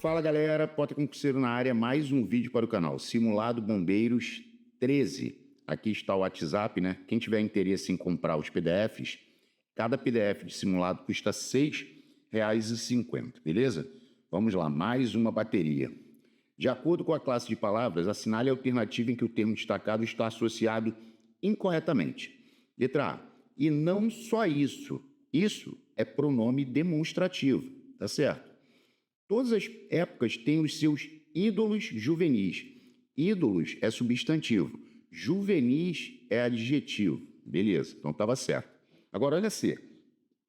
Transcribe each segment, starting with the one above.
Fala galera, Potter Concurseiro na área, mais um vídeo para o canal, Simulado Bombeiros 13. Aqui está o WhatsApp, né? Quem tiver interesse em comprar os PDFs, cada PDF de simulado custa R$ 6,50, beleza? Vamos lá, mais uma bateria. De acordo com a classe de palavras, assinale a alternativa em que o termo destacado está associado incorretamente. Letra A. E não só isso. Isso é pronome demonstrativo, tá certo? Todas as épocas têm os seus ídolos juvenis. Ídolos é substantivo, juvenis é adjetivo. Beleza, então estava certo. Agora, olha assim,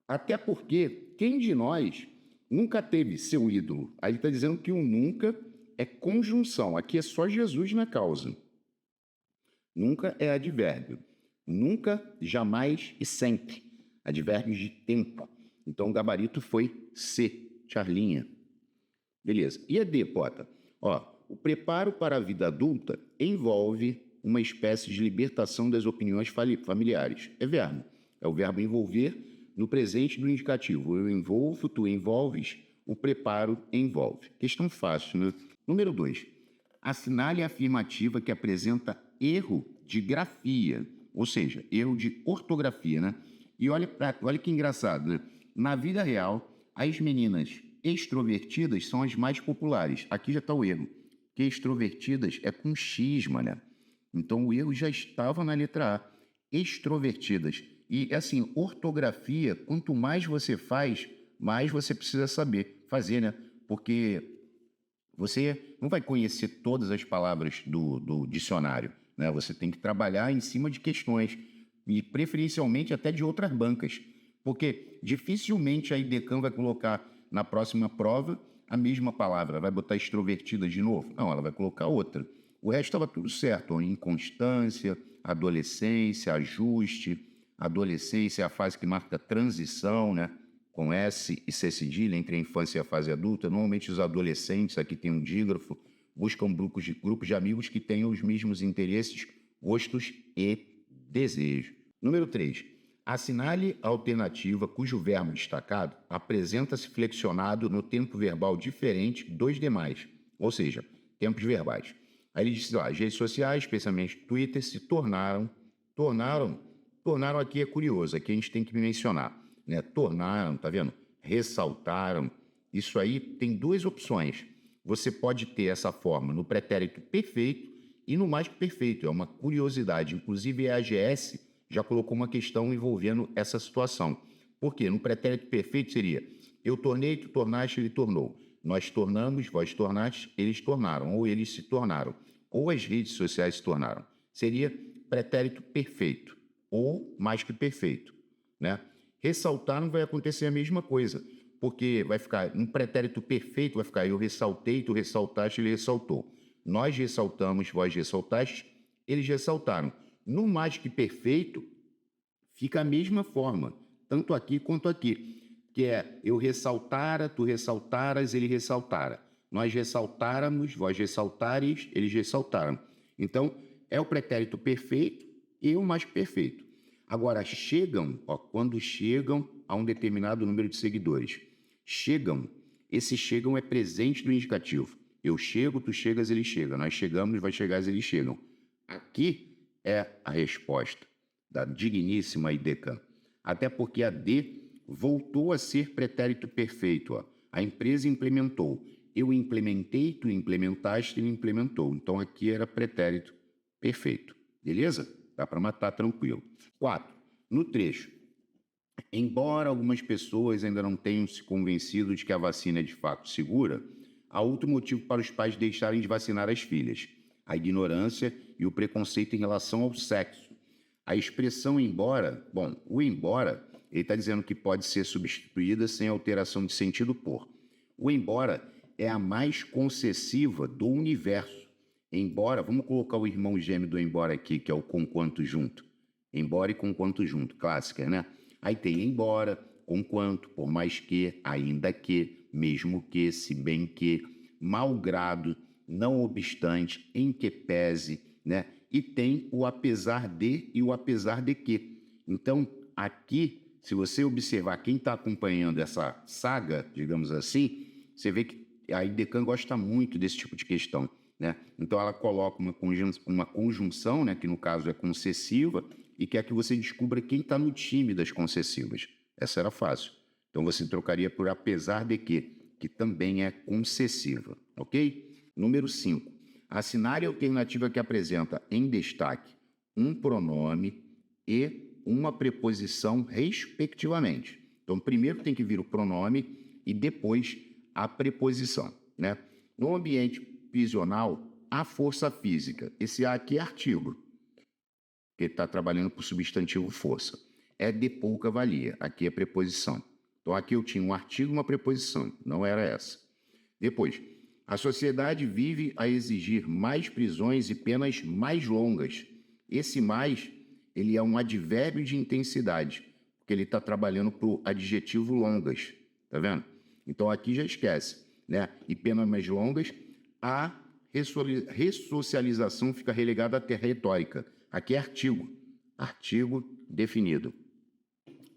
até porque quem de nós nunca teve seu ídolo? Aí ele está dizendo que o nunca é conjunção, aqui é só Jesus na causa. Nunca é advérbio. Nunca, jamais e sempre. Advérbios de tempo. Então o gabarito foi C, Charlinha. Beleza. E a D, Potter? O preparo para a vida adulta envolve uma espécie de libertação das opiniões familiares. É verbo. É o verbo envolver no presente do indicativo. Eu envolvo, tu envolves, o preparo envolve. Questão fácil, né? Número 2. Assinale a afirmativa que apresenta erro de grafia, ou seja, erro de ortografia, né? E olha que engraçado, né? Na vida real, as meninas extrovertidas são as mais populares. Aqui já está o erro, que extrovertidas é com X, mané. Então o erro já estava na letra A. Extrovertidas. E assim, ortografia, quanto mais você faz, mais você precisa saber fazer, né? Porque você não vai conhecer todas as palavras do dicionário, né? Você tem que trabalhar em cima de questões, e preferencialmente até de outras bancas, porque dificilmente a IDECAM vai colocar na próxima prova a mesma palavra, vai botar extrovertida de novo? Não, ela vai colocar outra. O resto estava tudo certo, inconstância, adolescência, ajuste. Adolescência é a fase que marca a transição, né? Com S e C cedilha entre a infância e a fase adulta. Normalmente os adolescentes, aqui tem um dígrafo, buscam grupos de amigos que tenham os mesmos interesses, gostos e desejos. Número 3. Assinale a alternativa cujo verbo destacado apresenta-se flexionado no tempo verbal diferente dos demais, ou seja, tempos verbais. Aí ele diz lá, as redes sociais, especialmente Twitter, se tornaram aqui é curioso, aqui a gente tem que mencionar, né? Tornaram, tá vendo? Ressaltaram. Isso aí tem duas opções. Você pode ter essa forma no pretérito perfeito e no mais que perfeito. É uma curiosidade. Inclusive a AGS já colocou uma questão envolvendo essa situação. Por quê? No pretérito perfeito seria eu tornei, tu tornaste, ele tornou. Nós tornamos, vós tornaste, eles tornaram. Ou eles se tornaram. Ou as redes sociais se tornaram. Seria pretérito perfeito. Ou mais que perfeito, né? Ressaltar não vai acontecer a mesma coisa, porque vai ficar um pretérito perfeito, vai ficar eu ressaltei, tu ressaltaste, ele ressaltou. Nós ressaltamos, vós ressaltaste, eles ressaltaram. No mais que perfeito, fica a mesma forma, tanto aqui quanto aqui, que é eu ressaltara, tu ressaltaras, ele ressaltara. Nós ressaltáramos, vós ressaltares, eles ressaltaram. Então, é o pretérito perfeito e o mais perfeito. Agora, chegam, quando chegam a um determinado número de seguidores. Chegam, esse chegam é presente do indicativo. Eu chego, tu chegas, ele chega. Nós chegamos, vai chegar, eles chegam. Aqui é a resposta da digníssima IDECAM. Até porque a D voltou a ser pretérito perfeito. A empresa implementou. Eu implementei, tu implementaste, ele implementou. Então aqui era pretérito perfeito. Beleza? Dá para matar tranquilo. 4. No trecho. Embora algumas pessoas ainda não tenham se convencido de que a vacina é de fato segura, há outro motivo para os pais deixarem de vacinar as filhas: a ignorância e o preconceito em relação ao sexo. A expressão embora, o embora, ele está dizendo que pode ser substituída sem alteração de sentido por. O embora é a mais concessiva do universo. Embora, vamos colocar o irmão gêmeo do embora aqui, que é o conquanto junto. Embora e conquanto junto, clássica, né? Aí tem embora, conquanto, por mais que, ainda que, mesmo que, se bem que, malgrado, não obstante, em que pese, né? E tem o apesar de e o apesar de que. Então, aqui, se você observar quem está acompanhando essa saga, digamos assim, você vê que A IDECAN gosta muito desse tipo de questão, né? Então, ela coloca uma conjunção, né, que no caso é concessiva, e quer que você descubra quem está no time das concessivas. Essa era fácil. Então, você trocaria por apesar de que também é concessiva, ok? Número 5. Assinale a alternativa que apresenta em destaque um pronome e uma preposição, respectivamente. Então, primeiro tem que vir o pronome e depois a preposição, né? No ambiente prisional, a força física. Esse A aqui é artigo, que está trabalhando por substantivo força. É de pouca valia. Aqui é preposição. Então, aqui eu tinha um artigo e uma preposição. Não era essa. Depois, a sociedade vive a exigir mais prisões e penas mais longas. Esse mais, ele é um advérbio de intensidade, porque ele está trabalhando para o adjetivo longas. Tá vendo? Então, aqui já esquece, né? E penas mais longas, a ressocialização fica relegada até retórica. Aqui é artigo. Artigo definido.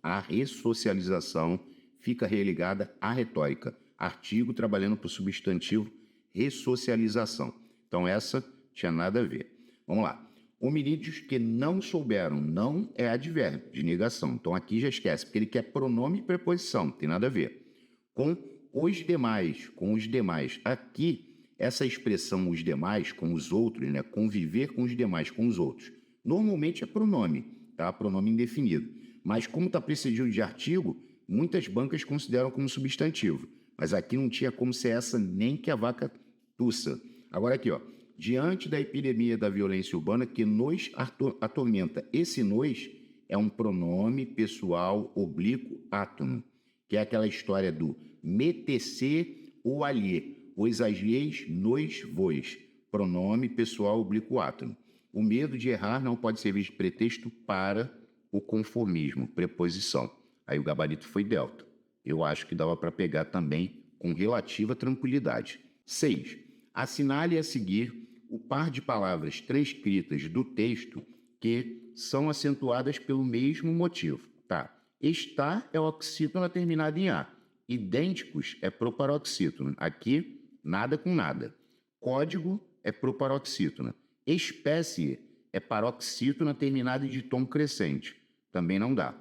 A ressocialização fica relegada à retórica. Artigo trabalhando para o substantivo ressocialização. Então, essa tinha nada a ver. Vamos lá. Hominídeos que não souberam, não é advérbio de negação. Então, aqui já esquece, porque ele quer pronome e preposição, não tem nada a ver. Com os demais. Aqui, essa expressão os demais, com os outros, né? Conviver com os demais, com os outros. Normalmente é pronome, tá? Pronome indefinido. Mas como está precedido de artigo, muitas bancas consideram como substantivo. Mas aqui não tinha como ser essa nem que a vaca tussa. Agora aqui, ó. Diante da epidemia da violência urbana que nos atormenta. Esse nos é um pronome pessoal oblíquo átono, que é aquela história do metecer ou alhe, os alheis nos vos. Pronome pessoal oblíquo átono. O medo de errar não pode servir de pretexto para o conformismo, preposição. Aí o gabarito foi delta. Eu acho que dava para pegar também com relativa tranquilidade. 6. Assinale a seguir o par de palavras transcritas do texto que são acentuadas pelo mesmo motivo. Tá. Estar é oxítono terminado em A. Idênticos é proparoxítono. Aqui, nada com nada. Código é proparoxítono. Espécie é paroxítona terminada de tom crescente. Também não dá.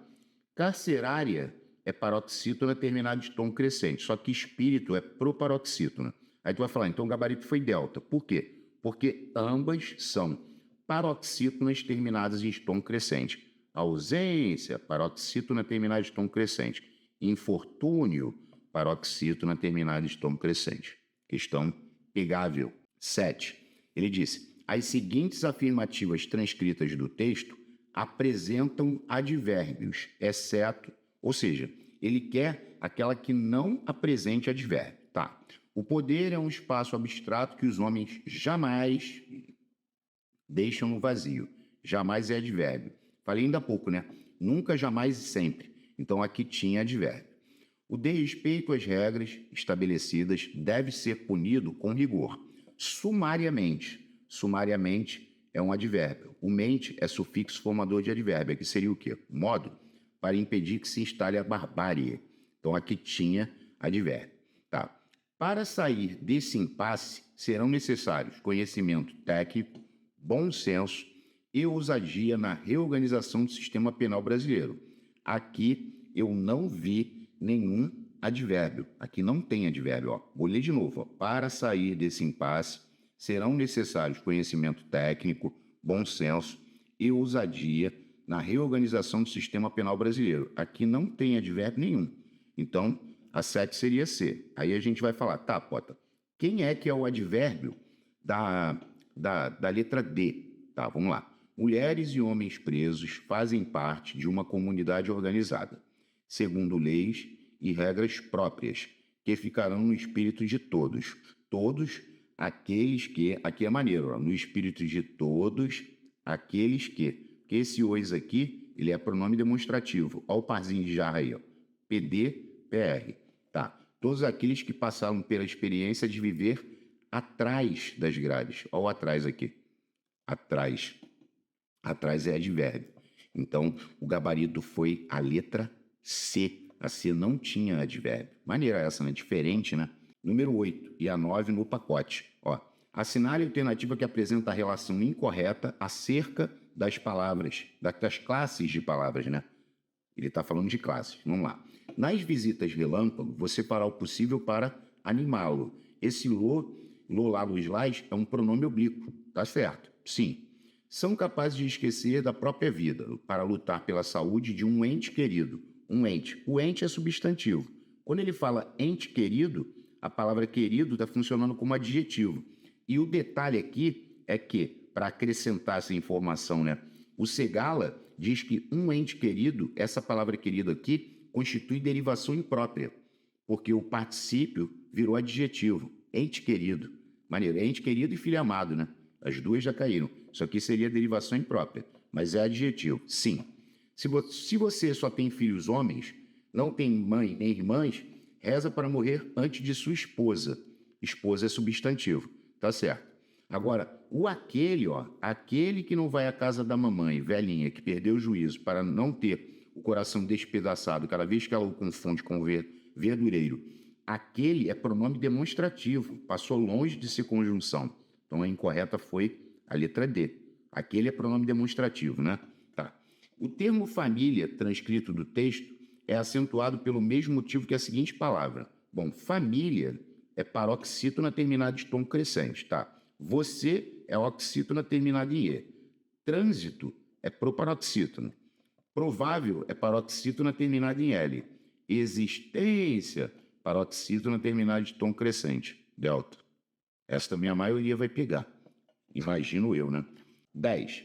Carcerária é paroxítona terminada de tom crescente. Só que espírito é proparoxítona. Aí tu vai falar, então o gabarito foi delta. Por quê? Porque ambas são paroxítonas terminadas em tom crescente. Ausência, paroxítona terminada de tom crescente. Infortúnio, paroxítona terminada de tom crescente. Questão pegável. 7. Ele disse, as seguintes afirmativas transcritas do texto apresentam advérbios, exceto, ou seja, ele quer aquela que não apresente advérbio. Tá. O poder é um espaço abstrato que os homens jamais deixam no vazio. Jamais é advérbio. Falei ainda há pouco, né? Nunca, jamais e sempre. Então, aqui tinha advérbio. O desrespeito às regras estabelecidas deve ser punido com rigor. Sumariamente. Sumariamente é um advérbio. O mente é sufixo formador de advérbio. Aqui seria o quê? Modo para impedir que se instale a barbárie. Então, aqui tinha advérbio. Tá. Para sair desse impasse, serão necessários conhecimento técnico, bom senso e ousadia na reorganização do sistema penal brasileiro. Aqui eu não vi nenhum advérbio. Aqui não tem advérbio. Ó. Vou ler de novo. Ó. Para sair desse impasse, serão necessários conhecimento técnico, bom senso e ousadia na reorganização do sistema penal brasileiro. Aqui não tem advérbio nenhum. Então, a 7 seria C. Aí a gente vai falar, tá, Pota, quem é que é o advérbio da letra D? Tá, vamos lá. Mulheres e homens presos fazem parte de uma comunidade organizada, segundo leis e regras próprias, que ficarão no espírito de todos. Todos aqueles que... Aqui é maneiro, ó, no espírito de todos aqueles que... Porque esse os aqui, ele é pronome demonstrativo. Olha o parzinho de jarra aí, ó. PD, PR. Tá. Todos aqueles que passaram pela experiência de viver atrás das grades. Olha o atrás aqui. Atrás. Atrás é advérbio. Então, o gabarito foi a letra C. A C não tinha advérbio. Maneira essa, né? Diferente, né? Número 8 e a 9 no pacote. Ó, assinale a alternativa que apresenta a relação incorreta acerca das palavras, das classes de palavras, né? Ele está falando de classes. Vamos lá. Nas visitas relâmpago, você fará o possível para animá-lo. Esse lo lá no slide é um pronome oblíquo. Tá certo? Sim. São capazes de esquecer da própria vida para lutar pela saúde de um ente querido. Um ente. O ente é substantivo. Quando ele fala ente querido, a palavra querido está funcionando como adjetivo. E o detalhe aqui é que, para acrescentar essa informação, né, o Segala diz que um ente querido, essa palavra querido aqui, constitui derivação imprópria, porque o particípio virou adjetivo. Ente querido. Maneiro. Ente querido e filho amado, né? As duas já caíram. Isso aqui seria derivação imprópria, mas é adjetivo. Sim. Se você só tem filhos homens, não tem mãe nem irmãs, reza para morrer antes de sua esposa. Esposa é substantivo. Tá certo. Agora, aquele que não vai à casa da mamãe, velhinha, que perdeu o juízo para não ter o coração despedaçado cada vez que ela o confunde com verdureiro, aquele é pronome demonstrativo, passou longe de ser conjunção. Então, a incorreta foi a letra D. Aquele é pronome demonstrativo, né? Tá. O termo família, transcrito do texto, é acentuado pelo mesmo motivo que a seguinte palavra. Bom, família é paroxítona terminada de tom crescente, tá? Você é oxítona terminada em E. Trânsito é proparoxítona. Provável é paroxítona terminada em L. Existência, paroxítona terminada de tom crescente, delta. Essa também a maioria vai pegar. Imagino eu, né? 10.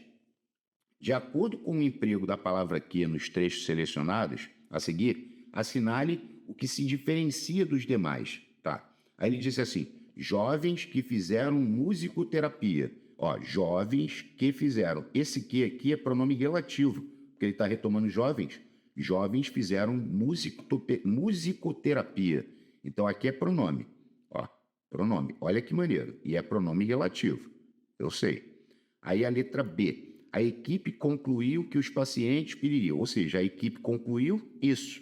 De acordo com o emprego da palavra que nos trechos selecionados, a seguir, assinale o que se diferencia dos demais, tá? Aí ele disse assim, jovens que fizeram musicoterapia. Ó, jovens que fizeram. Esse que aqui é pronome relativo, porque ele está retomando jovens. Jovens fizeram musicoterapia. Então, aqui é pronome. Ó, pronome. Olha que maneiro. E é pronome relativo. Eu sei. Aí a letra B. A equipe concluiu que os pacientes piririam. Ou seja, a equipe concluiu isso.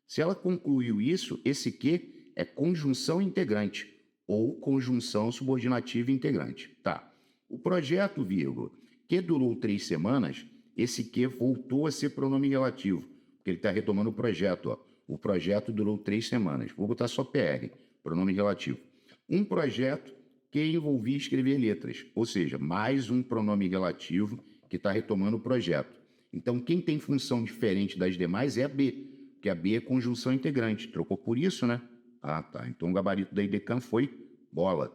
Se ela concluiu isso, esse que é conjunção integrante ou conjunção subordinativa integrante. Tá. O projeto, vírgula, que durou 3 semanas, esse que voltou a ser pronome relativo, porque ele está retomando o projeto. Ó. O projeto durou 3 semanas. Vou botar só PR, pronome relativo. Um projeto que envolvia escrever letras, ou seja, mais um pronome relativo que está retomando o projeto. Então, quem tem função diferente das demais é a B, porque a B é conjunção integrante. Trocou por isso, né? Ah, tá. Então, o gabarito da IDECAM foi bola.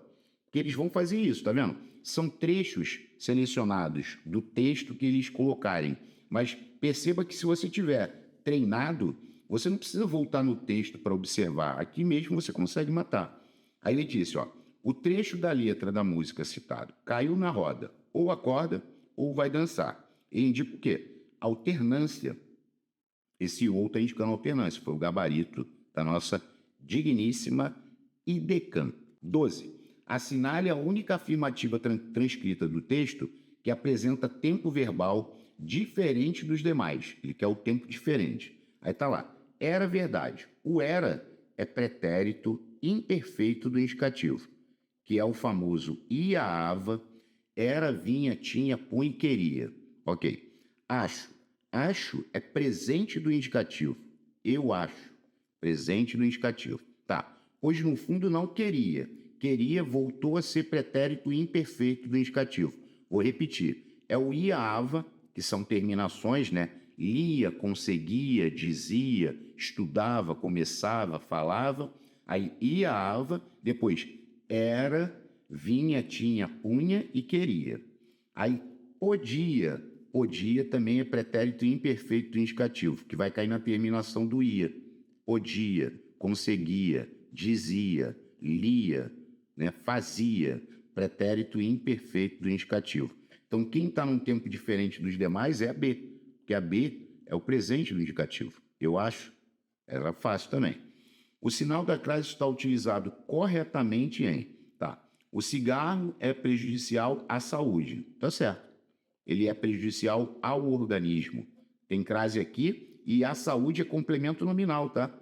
Porque eles vão fazer isso, tá vendo? São trechos selecionados do texto que eles colocarem. Mas perceba que se você tiver treinado, você não precisa voltar no texto para observar. Aqui mesmo você consegue matar. Aí ele disse, ó, o trecho da letra da música citado caiu na roda, ou acorda ou vai dançar. E indica o quê? Alternância. Esse ou está indicando alternância. Foi o gabarito da nossa digníssima IDECAM. 12. Assinale a única afirmativa transcrita do texto que apresenta tempo verbal diferente dos demais. Ele quer o tempo diferente. Aí está lá. Era verdade. O era é pretérito imperfeito do indicativo, que é o famoso ia, ava, era, vinha, tinha, punha e queria. Ok. Acho. Acho é presente do indicativo. Eu acho. Presente do indicativo. Tá. Pois no fundo não queria. Queria voltou a ser pretérito imperfeito do indicativo. Vou repetir. É o ia, ava, que são terminações, né? Lia, conseguia, dizia, estudava, começava, falava. Aí ia, ava, depois era, vinha, tinha, punha e queria. Aí podia. Podia também é pretérito imperfeito do indicativo, que vai cair na terminação do ia. Podia, conseguia, dizia, lia, né, fazia, pretérito imperfeito do indicativo. Então, quem está num tempo diferente dos demais é a B, porque a B é o presente do indicativo. Eu acho, era fácil também. O sinal da crase está utilizado corretamente em, tá? O cigarro é prejudicial à saúde, tá certo? Ele é prejudicial ao organismo. Tem crase aqui e a saúde é complemento nominal, tá?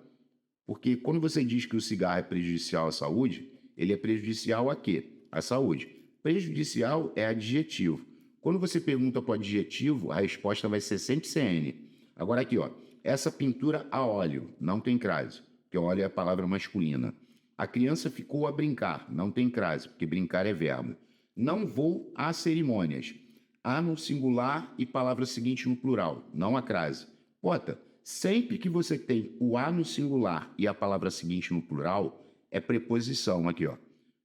Porque quando você diz que o cigarro é prejudicial à saúde, ele é prejudicial a quê? À saúde. Prejudicial é adjetivo. Quando você pergunta para o adjetivo, a resposta vai ser sempre CN. Agora aqui, ó, essa pintura a óleo não tem crase, porque óleo é a palavra masculina. A criança ficou a brincar, não tem crase, porque brincar é verbo. Não vou a cerimônias. Há no singular e palavra seguinte no plural, não a crase. Bota, sempre que você tem o a no singular e a palavra seguinte no plural, é preposição aqui, ó.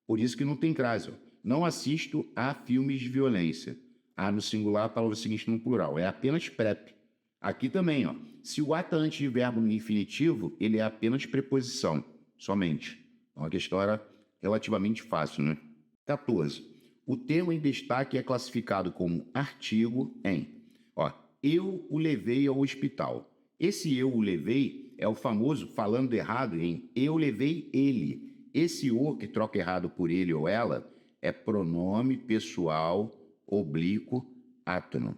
Por isso que não tem crase, ó. Não assisto a filmes de violência. A no singular, a palavra seguinte no plural. É apenas prep. Aqui também, ó. Se o a está antes de verbo no infinitivo, ele é apenas preposição, somente. Então a questão era relativamente fácil, né? 14. O termo em destaque é classificado como artigo em, ó, eu o levei ao hospital. Esse eu o levei é o famoso falando errado em eu levei ele. Esse o que troca errado por ele ou ela é pronome pessoal oblíquo átono.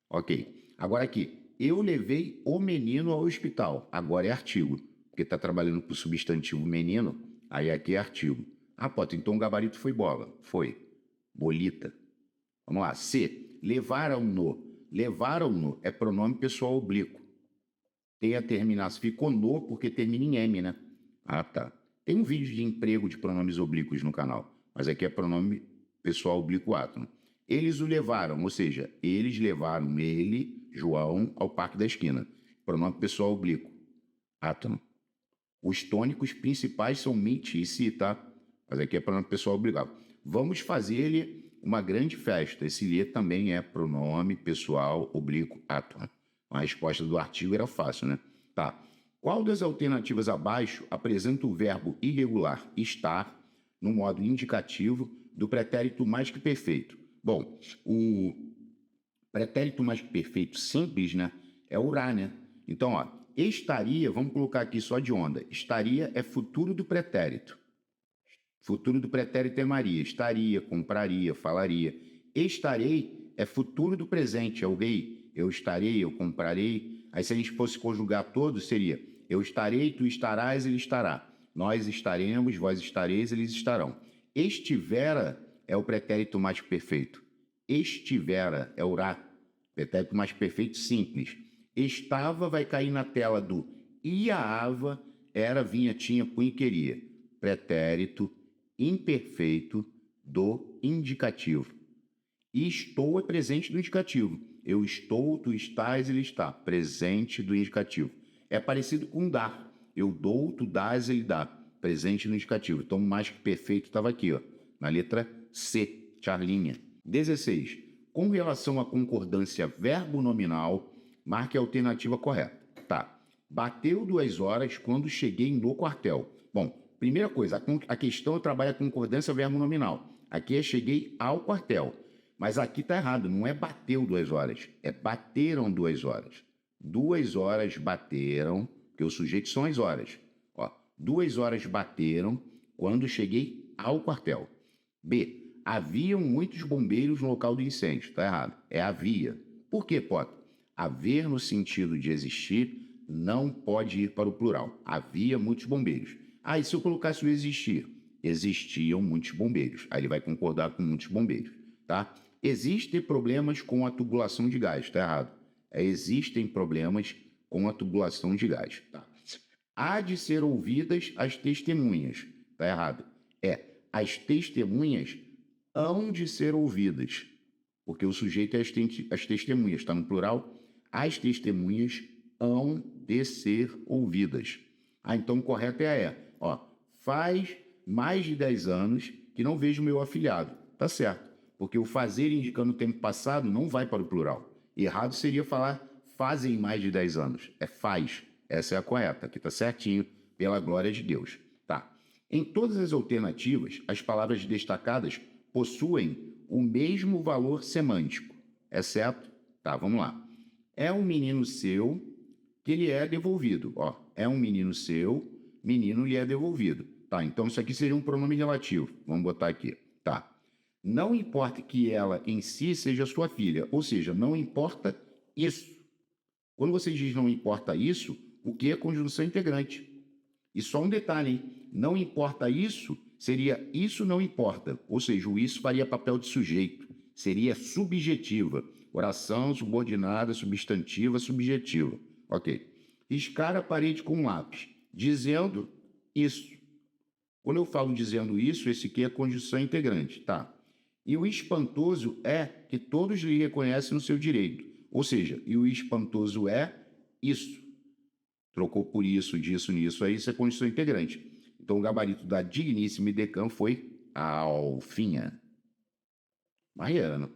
Ok. Agora aqui, eu levei o menino ao hospital. Agora é artigo, porque está trabalhando com o substantivo menino, aí aqui é artigo. Ah, Potter, então o gabarito foi bola. Foi. Bolita. Vamos lá. C. Levaram-no. Levaram-no é pronome pessoal oblíquo. Tem a terminação. Ficou no porque termina em M, né? Ah, tá. Tem um vídeo de emprego de pronomes oblíquos no canal, mas aqui é pronome pessoal oblíquo átono. Eles o levaram, ou seja, eles levaram ele, João, ao parque da esquina. Pronome pessoal oblíquo átono. Os tônicos principais são mente e si, tá? Mas aqui é pronome pessoal oblíquo. Vamos fazer-lhe uma grande festa. Esse lhe também é pronome pessoal oblíquo átono. A resposta do artigo era fácil, né? Tá. Qual das alternativas abaixo apresenta o verbo irregular estar no modo indicativo do pretérito mais que perfeito? Bom, o pretérito mais que perfeito simples, né, é orar, né? Então, ó, estaria, vamos colocar aqui só de onda. Estaria é futuro do pretérito. Futuro do pretérito é Maria. Estaria, compraria, falaria. Estarei é futuro do presente, é o rei. Eu estarei, eu comprarei. Aí se a gente fosse conjugar todos, seria eu estarei, tu estarás, ele estará. Nós estaremos, vós estareis, eles estarão. Estivera é o pretérito mais perfeito. Estivera é orar. Pretérito mais perfeito simples. Estava vai cair na tela do iaava, era, vinha, tinha, punha e queria. Pretérito imperfeito do indicativo. Estou é presente do indicativo. Eu estou, tu estás, ele está. Presente do indicativo. É parecido com dar. Eu dou, tu dás, ele dá. Presente no indicativo. Então, o mais que perfeito estava aqui, ó, na letra C, Charlinha. 16. Com relação à concordância verbo nominal, marque a alternativa correta. Tá. Bateu 2 horas quando cheguei no quartel. Bom, primeira coisa, a questão trabalha a concordância verbo nominal. Aqui é cheguei ao quartel. Mas aqui está errado, não é bateu 2 horas, é bateram 2 horas. 2 horas bateram, porque o sujeito são as horas. Ó, 2 horas bateram quando cheguei ao quartel. B. Haviam muitos bombeiros no local do incêndio. Está errado. É havia. Por quê, Potter? Haver no sentido de existir não pode ir para o plural. Havia muitos bombeiros. Ah, e se eu colocasse o existir? Existiam muitos bombeiros. Aí ele vai concordar com muitos bombeiros, tá? Existem problemas com a tubulação de gás. Está errado. Existem problemas com a tubulação de gás. Tá? Há de ser ouvidas as testemunhas. Está errado. As testemunhas hão de ser ouvidas, porque o sujeito é as testemunhas, está no plural. As testemunhas hão de ser ouvidas. Ah, então o correto é a E. Ó, faz mais de 10 anos que não vejo meu afilhado. Tá certo, porque o fazer indicando o tempo passado não vai para o plural. Errado seria falar fazem mais de 10 anos. É faz. Essa é a correta, aqui está certinho, pela glória de Deus. Tá. Em todas as alternativas, as palavras destacadas possuem o mesmo valor semântico, exceto, tá, vamos lá. É um menino seu que lhe é devolvido. Ó, é um menino seu, menino lhe é devolvido. Tá, então isso aqui seria um pronome relativo. Vamos botar aqui. Tá. Não importa que ela em si seja sua filha, ou seja, não importa isso. Quando você diz não importa isso, o que é conjunção integrante? E só um detalhe, hein? Não importa isso, seria isso não importa. Ou seja, o isso faria papel de sujeito. Seria subjetiva. Oração subordinada, substantiva, subjetiva. Ok. Riscar a parede com um lápis, dizendo isso. Quando eu falo dizendo isso, esse aqui é a conjunção integrante, tá? E o espantoso é que todos lhe reconhecem no seu direito. Ou seja, e o espantoso é isso. Trocou por isso, disso, nisso, aí isso é condição integrante. Então, o gabarito da digníssima Idecam foi a alfinha. Mariano.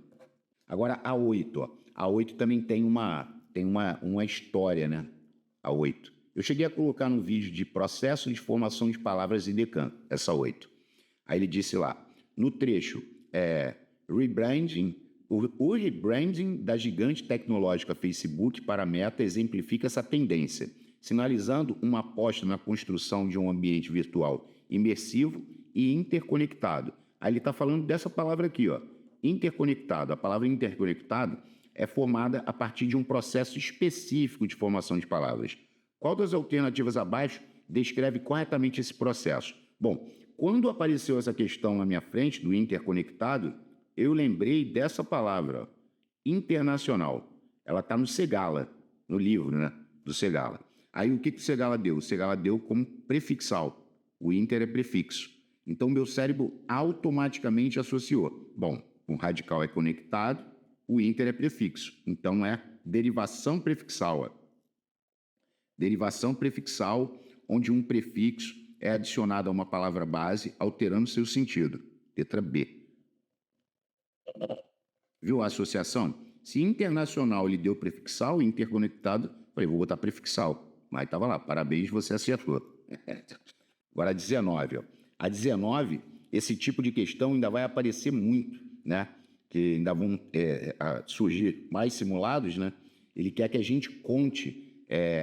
Agora, a 8. Ó. A 8 também tem uma história, né? A 8. Eu cheguei a colocar no vídeo de processo de formação de palavras Idecam, essa 8. Aí ele disse lá, no trecho, rebranding, o rebranding da gigante tecnológica Facebook para a Meta exemplifica essa tendência, sinalizando uma aposta na construção de um ambiente virtual imersivo e interconectado. Aí ele está falando dessa palavra aqui, ó, interconectado. A palavra interconectado é formada a partir de um processo específico de formação de palavras. Qual das alternativas abaixo descreve corretamente esse processo? Bom, quando apareceu essa questão na minha frente, do interconectado, eu lembrei dessa palavra, internacional. Ela está no Segala, no livro, né, do Segala. Aí o que o Segala deu? O Segala deu como prefixal. O inter é prefixo. Então, meu cérebro automaticamente associou. Bom, o radical é conectado, o inter é prefixo. Então, é derivação prefixal. Derivação prefixal, onde um prefixo é adicionado a uma palavra base, alterando seu sentido. Letra B. Viu a associação? Se internacional lhe deu prefixal, interconectado, falei, vou botar prefixal. Mas estava lá, parabéns, você acertou. Agora a 19. Ó. A 19, esse tipo de questão ainda vai aparecer muito, né? Que ainda vão surgir mais simulados, né? Ele quer que a gente conte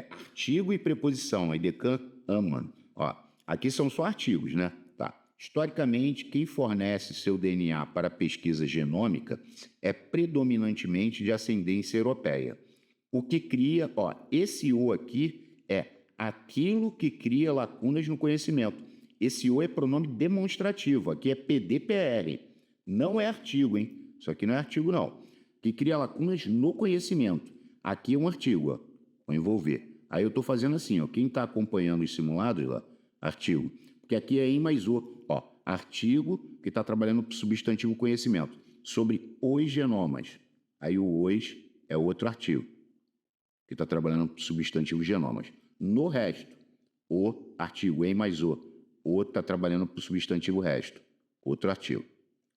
artigo e preposição. A Idecam ama. Ó, aqui são só artigos, né? Tá. Historicamente, quem fornece seu DNA para pesquisa genômica é predominantemente de ascendência europeia. O que cria, ó, esse O aqui é aquilo que cria lacunas no conhecimento. Esse O é pronome demonstrativo, aqui é PDPR, não é artigo, hein? Isso aqui não é artigo, não. Que cria lacunas no conhecimento. Aqui é um artigo, ó. Vou envolver. Aí eu estou fazendo assim, ó. Quem está acompanhando os simulados lá, artigo. Porque aqui é em mais O, ó. Artigo que está trabalhando para o substantivo conhecimento sobre os genomas. Aí o os é outro artigo que está trabalhando para o substantivo genomas. No resto, o artigo em mais O está trabalhando para o substantivo resto, outro artigo.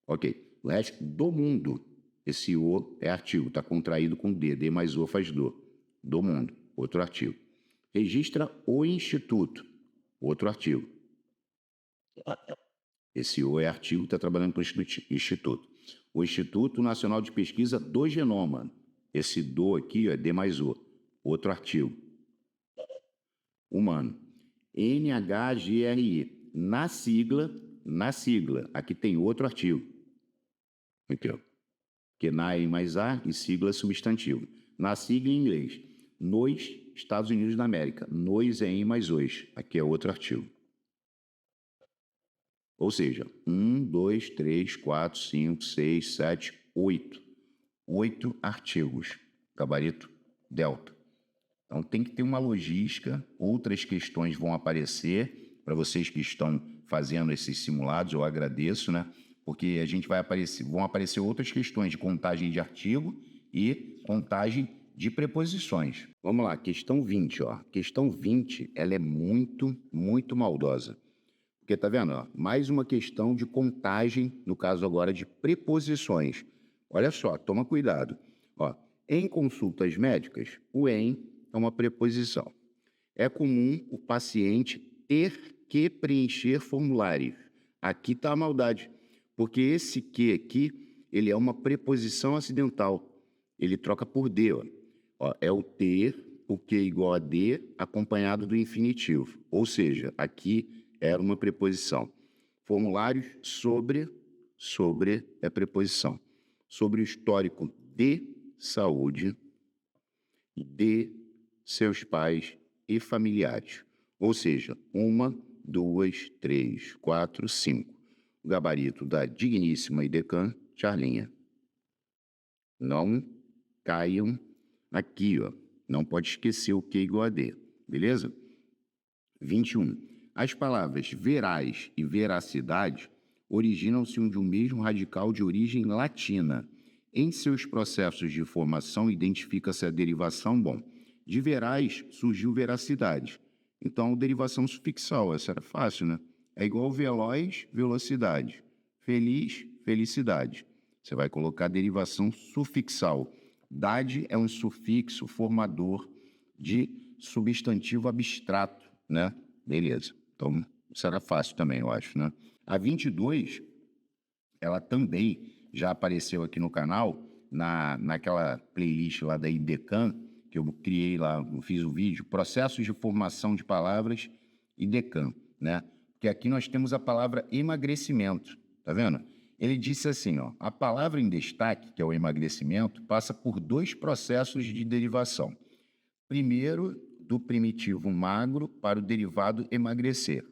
Ok. O resto do mundo, esse O é artigo, está contraído com D mais O faz do mundo, outro artigo. Registra o instituto, outro artigo. Esse O é artigo, está trabalhando para o instituto. O Instituto Nacional de Pesquisa do Genoma, esse do aqui é D mais O, outro artigo. Humano. NHGRI, na sigla, aqui tem outro artigo. Aqui, ó. Que na é mais A e sigla é substantivo. Na sigla em inglês, nos Estados Unidos da América, nos é em mais os, aqui é outro artigo. Ou seja, 1, 2, 3, 4, 5, 6, 7, 8. 8 artigos, gabarito delta. Então tem que ter uma logística, outras questões vão aparecer, para vocês que estão fazendo esses simulados, eu agradeço, né? Porque vão aparecer outras questões de contagem de artigo e contagem de preposições. Vamos lá, questão 20, ó. Questão 20, ela é muito, muito maldosa. Porque tá vendo, ó, mais uma questão de contagem, no caso agora de preposições. Olha só, toma cuidado. Ó, em consultas médicas, o em é uma preposição. É comum o paciente ter que preencher formulários. Aqui está a maldade, porque esse que aqui, ele é uma preposição acidental. Ele troca por de, ó. Ó, é o ter, o que é igual a de, acompanhado do infinitivo. Ou seja, aqui era uma preposição. Formulários sobre é preposição. Sobre o histórico de saúde de seus pais e familiares. Ou seja, 1, 2, 3, 4, 5. O gabarito da digníssima Idecã Charlinha. Não caiam aqui, ó. Não pode esquecer o Q igual a D, beleza? 21. As palavras veraz e veracidade originam-se de um mesmo radical de origem latina. Em seus processos de formação, identifica-se a derivação, de veraz surgiu veracidade. Então, derivação sufixal, essa era fácil, né? É igual veloz, velocidade. Feliz, felicidade. Você vai colocar a derivação sufixal. Dade é um sufixo formador de substantivo abstrato, né? Beleza. Então, isso era fácil também, eu acho, né? A 22, ela também já apareceu aqui no canal, naquela playlist lá da IDECAN, que eu criei lá, eu fiz o vídeo, Processos de Formação de Palavras IDECAN, né? Porque aqui nós temos a palavra emagrecimento, tá vendo? Ele disse assim, ó, a palavra em destaque, que é o emagrecimento, passa por 2 processos de derivação. Primeiro, do primitivo magro para o derivado emagrecer.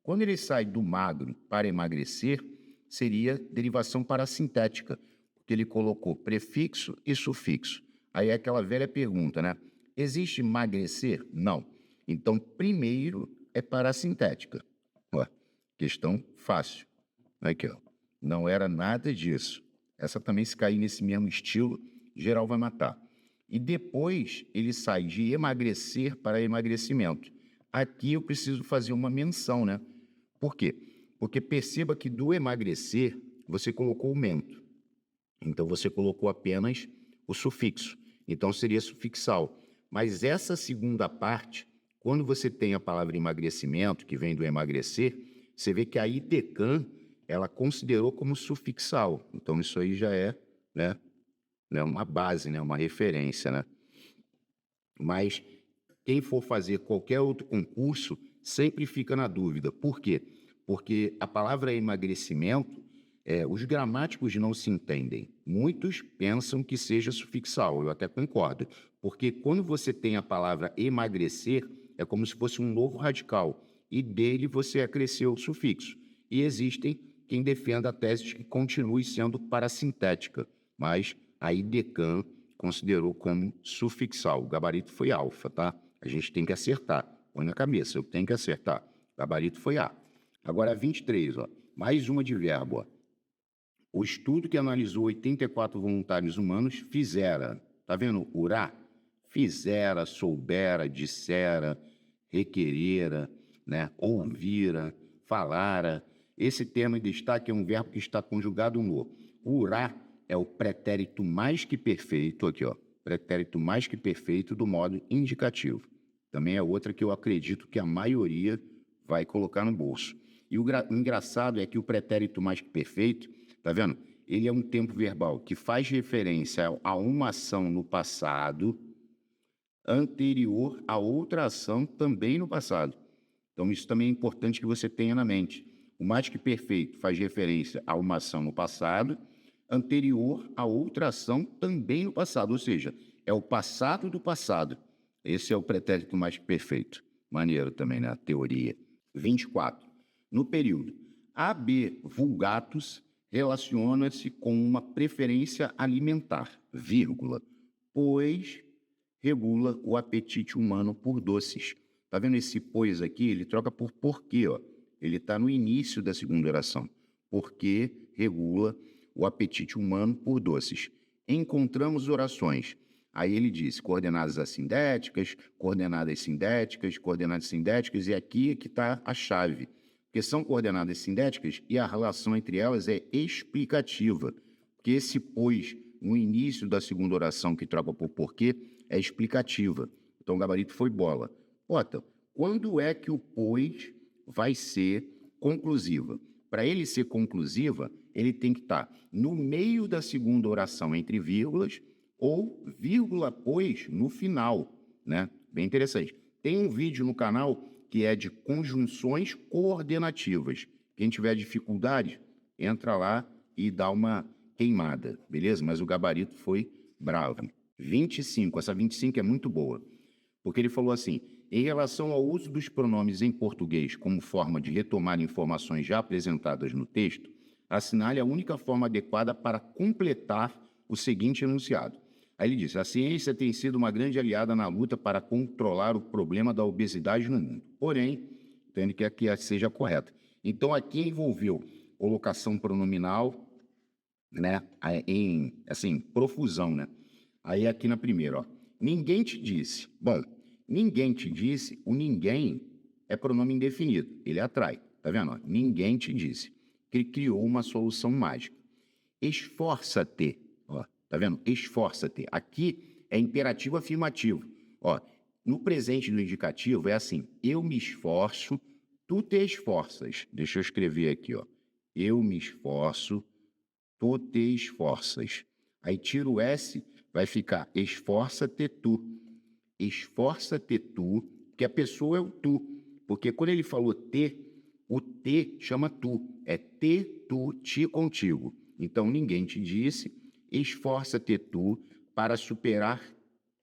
Quando ele sai do magro para emagrecer, seria derivação parassintética, porque ele colocou prefixo e sufixo. Aí é aquela velha pergunta, né? Existe emagrecer? Não. Então, primeiro é parassintética. Ué, questão fácil. Aqui, ó. Não era nada disso. Essa também, se cair nesse mesmo estilo, geral vai matar. E depois ele sai de emagrecer para emagrecimento. Aqui eu preciso fazer uma menção, né? Por quê? Porque perceba que do emagrecer você colocou o mento. Então você colocou apenas o sufixo. Então seria sufixal. Mas essa segunda parte, quando você tem a palavra emagrecimento, que vem do emagrecer, você vê que a IDECAN, ela considerou como sufixal. Então isso aí já é, né, uma base, né, uma referência, né? Mas quem for fazer qualquer outro concurso sempre fica na dúvida. Por quê? Porque a palavra emagrecimento, os gramáticos não se entendem. Muitos pensam que seja sufixal, eu até concordo. Porque quando você tem a palavra emagrecer, é como se fosse um novo radical, e dele você acresceu o sufixo. E existem quem defenda a tese de que continue sendo parassintética, mas a IDECAN considerou como sufixal. O gabarito foi alfa, tá? A gente tem que acertar. Põe na cabeça, eu tenho que acertar. O gabarito foi A. Agora, 23, ó. Mais uma de verbo, ó. O estudo que analisou 84 voluntários humanos fizera, tá vendo? Urá? Fizera, soubera, dissera, requerera, né? Ouvira, falara. Esse termo em destaque é um verbo que está conjugado no. O urá é o pretérito mais que perfeito, aqui, ó. Pretérito mais que perfeito do modo indicativo. Também é outra que eu acredito que a maioria vai colocar no bolso. E o engraçado é que o pretérito mais que perfeito, tá vendo? Ele é um tempo verbal que faz referência a uma ação no passado anterior a outra ação também no passado. Então, isso também é importante que você tenha na mente. O mais que perfeito faz referência a uma ação no passado anterior a outra ação também no passado, ou seja, é o passado do passado. Esse é o pretérito mais que perfeito. Maneiro também, né? A teoria. 24. No período AB vulgatus, relaciona-se com uma preferência alimentar, vírgula, pois regula o apetite humano por doces. Tá vendo esse pois aqui? Ele troca por porquê, ó. Ele está no início da segunda oração. Porque regula o apetite humano por doces. Encontramos orações. Aí ele diz coordenadas assindéticas, coordenadas sindéticas, e aqui é que está a chave. Porque são coordenadas sindéticas e a relação entre elas é explicativa. Porque esse pois, no início da segunda oração que troca por porquê, é explicativa. Então o gabarito foi bola. Ota, quando é que o pois vai ser conclusiva? Para ele ser conclusiva, ele tem que estar no meio da segunda oração entre vírgulas ou vírgula, pois, no final, né? Bem interessante. Tem um vídeo no canal que é de conjunções coordenativas. Quem tiver dificuldade, entra lá e dá uma queimada, beleza? Mas o gabarito foi bravo. 25, essa 25 é muito boa. Porque ele falou assim: em relação ao uso dos pronomes em português como forma de retomar informações já apresentadas no texto, assinale a única forma adequada para completar o seguinte enunciado. Aí ele diz: a ciência tem sido uma grande aliada na luta para controlar o problema da obesidade no mundo. Porém, entende que aqui seja correta. Então, aqui envolveu colocação pronominal, né, em, assim, profusão, né? Aí aqui na primeira, ó. Ninguém te disse. Bom, ninguém te disse, o ninguém é pronome indefinido, ele atrai, tá vendo? Ó? Ninguém te disse que ele criou uma solução mágica. Esforça-te, ó, tá vendo? Esforça-te. Aqui é imperativo afirmativo. Ó, no presente do indicativo é assim: eu me esforço, tu te esforças. Deixa eu escrever aqui, ó. Eu me esforço, tu te esforças. Aí tira o S, vai ficar esforça-te tu. Esforça-te tu, que a pessoa é o tu. Porque quando ele falou te, o te chama tu. É te, tu, ti contigo. Então ninguém te disse, esforça-te tu para superar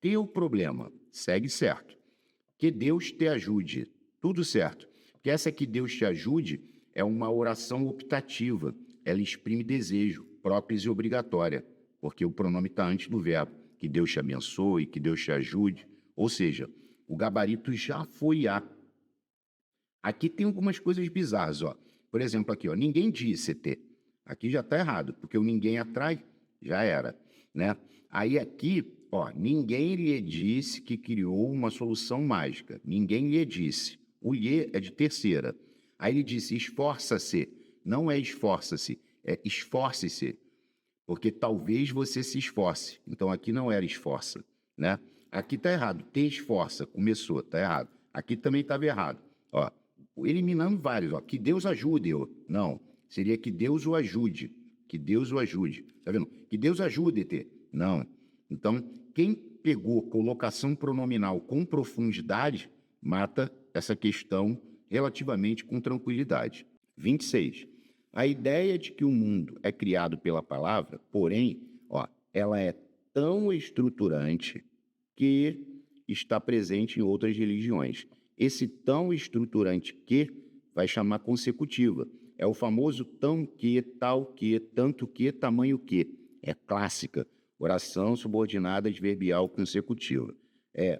teu problema. Segue certo. Que Deus te ajude. Tudo certo. Porque essa que Deus te ajude é uma oração optativa. Ela exprime desejo, própria e obrigatória, porque o pronome está antes do verbo. Que Deus te abençoe, que Deus te ajude. Ou seja, o gabarito já foi a. Aqui tem algumas coisas bizarras, ó. Por exemplo, aqui, ó, ninguém disse ter. Aqui já está errado, porque o ninguém atrai, já era, né? Aí aqui, ó, ninguém lhe disse que criou uma solução mágica. Ninguém lhe disse. O lhe é de terceira. Aí ele disse, esforça-se. Não é esforça-se, é esforce-se. Porque talvez você se esforce. Então aqui não era esforça, né? Aqui está errado. Te esforça, começou, está errado. Aqui também estava errado. Ó, eliminando vários, ó. Que Deus ajude. Ó. Não, seria que Deus o ajude. Que Deus o ajude. Tá vendo? Que Deus ajude-te. Não. Então, quem pegou colocação pronominal com profundidade, mata essa questão relativamente com tranquilidade. 26. A ideia de que o mundo é criado pela palavra, porém, ó, ela é tão estruturante que está presente em outras religiões. Esse tão estruturante que vai chamar consecutiva. É o famoso tão que, tal que, tanto que, tamanho que. É clássica. Oração subordinada adverbial consecutiva.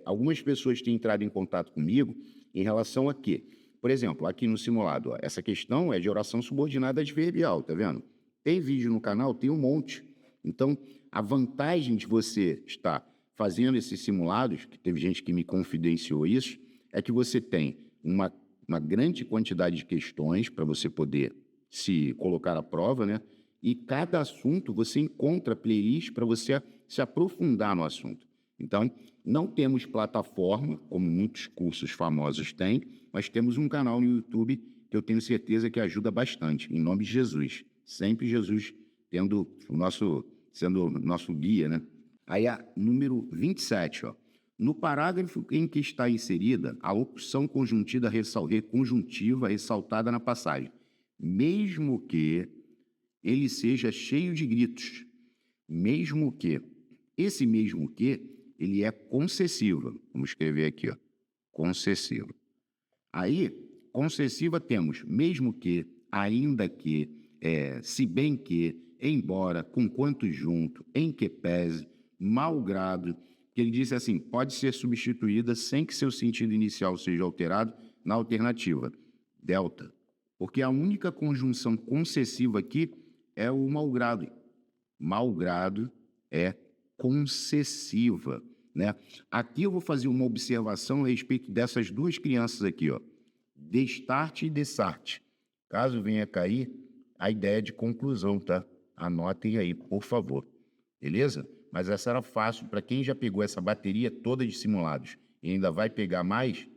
Algumas pessoas têm entrado em contato comigo em relação a quê? Por exemplo, aqui no simulado, ó, essa questão é de oração subordinada adverbial, tá vendo? Tem vídeo no canal? Tem um monte. Então, a vantagem de você estar fazendo esses simulados, que teve gente que me confidenciou isso, é que você tem uma grande quantidade de questões para você poder se colocar à prova, né? E cada assunto você encontra playlist para você se aprofundar no assunto. Então, não temos plataforma, como muitos cursos famosos têm, mas temos um canal no YouTube que eu tenho certeza que ajuda bastante, em nome de Jesus. Sempre Jesus sendo o nosso guia, né? Aí a número 27, ó. No parágrafo em que está inserida a locução conjuntiva ressaltada na passagem, mesmo que ele seja cheio de gritos, mesmo que. Esse mesmo que, ele é concessiva. Vamos escrever aqui, ó, concessiva. Aí, concessiva temos mesmo que, ainda que, se bem que, embora, conquanto junto, em que pese, malgrado, que ele disse assim, pode ser substituída sem que seu sentido inicial seja alterado na alternativa, delta. Porque a única conjunção concessiva aqui é o malgrado. Malgrado é concessiva, né? Aqui eu vou fazer uma observação a respeito dessas duas crianças aqui, ó. Destarte e dessarte. Caso venha cair, a ideia de conclusão, tá? Anotem aí, por favor. Beleza? Mas essa era fácil para quem já pegou essa bateria toda de simulados e ainda vai pegar mais,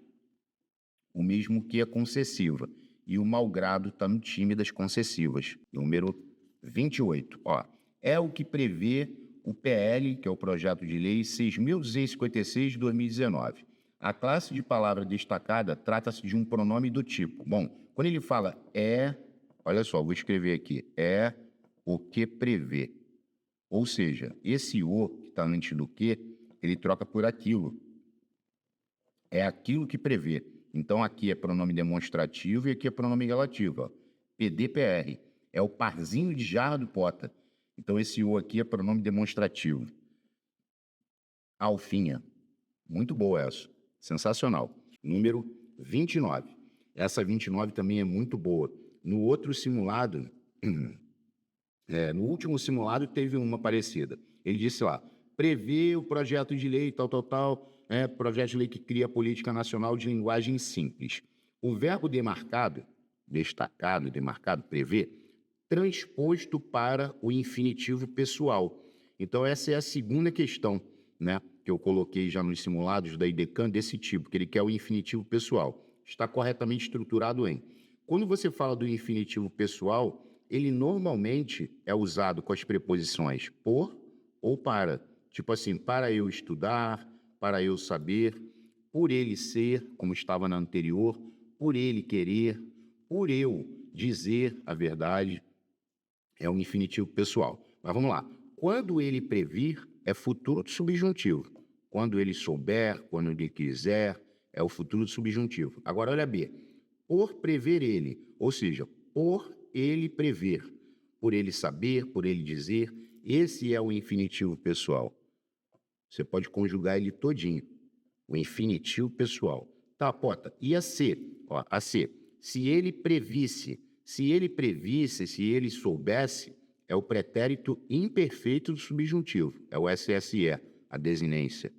o mesmo que é concessiva. E o malgrado está no time das concessivas. Número 28. Ó, é o que prevê o PL, que é o Projeto de Lei 6.256 de 2019. A classe de palavra destacada trata-se de um pronome do tipo. Bom, quando ele fala olha só, vou escrever aqui, é o que prevê. Ou seja, esse o que está antes do que, ele troca por aquilo. é aquilo que prevê. Então, aqui é pronome demonstrativo e aqui é pronome relativo. Ó. PDPR é o parzinho de jarra do Pota. Então, esse o aqui é pronome demonstrativo. Alfinha. Muito boa essa. Sensacional. Número 29. Essa 29 também é muito boa. No outro simulado, no último simulado teve uma parecida. Ele disse lá, prevê o projeto de lei, projeto de lei que cria a política nacional de linguagem simples. O verbo demarcado, destacado, demarcado, prevê, transposto para o infinitivo pessoal. Então, essa é a segunda questão, né, que eu coloquei já nos simulados da IDECAN desse tipo, que ele quer o infinitivo pessoal. Está corretamente estruturado em. Quando você fala do infinitivo pessoal, ele normalmente é usado com as preposições por ou para. Tipo assim, para eu estudar, para eu saber, por ele ser, como estava na anterior, por ele querer, por eu dizer a verdade. É um infinitivo pessoal. Mas vamos lá. Quando ele previr, é futuro subjuntivo. Quando ele souber, quando ele quiser, é o futuro subjuntivo. Agora, olha B. Por prever ele, ou seja, por ele prever, por ele saber, por ele dizer, esse é o infinitivo pessoal. Você pode conjugar ele todinho. O infinitivo pessoal. Tá, Pota. E a C? Ó, a C. Se ele previsse, se ele soubesse, é o pretérito imperfeito do subjuntivo. É o SSE, a desinência.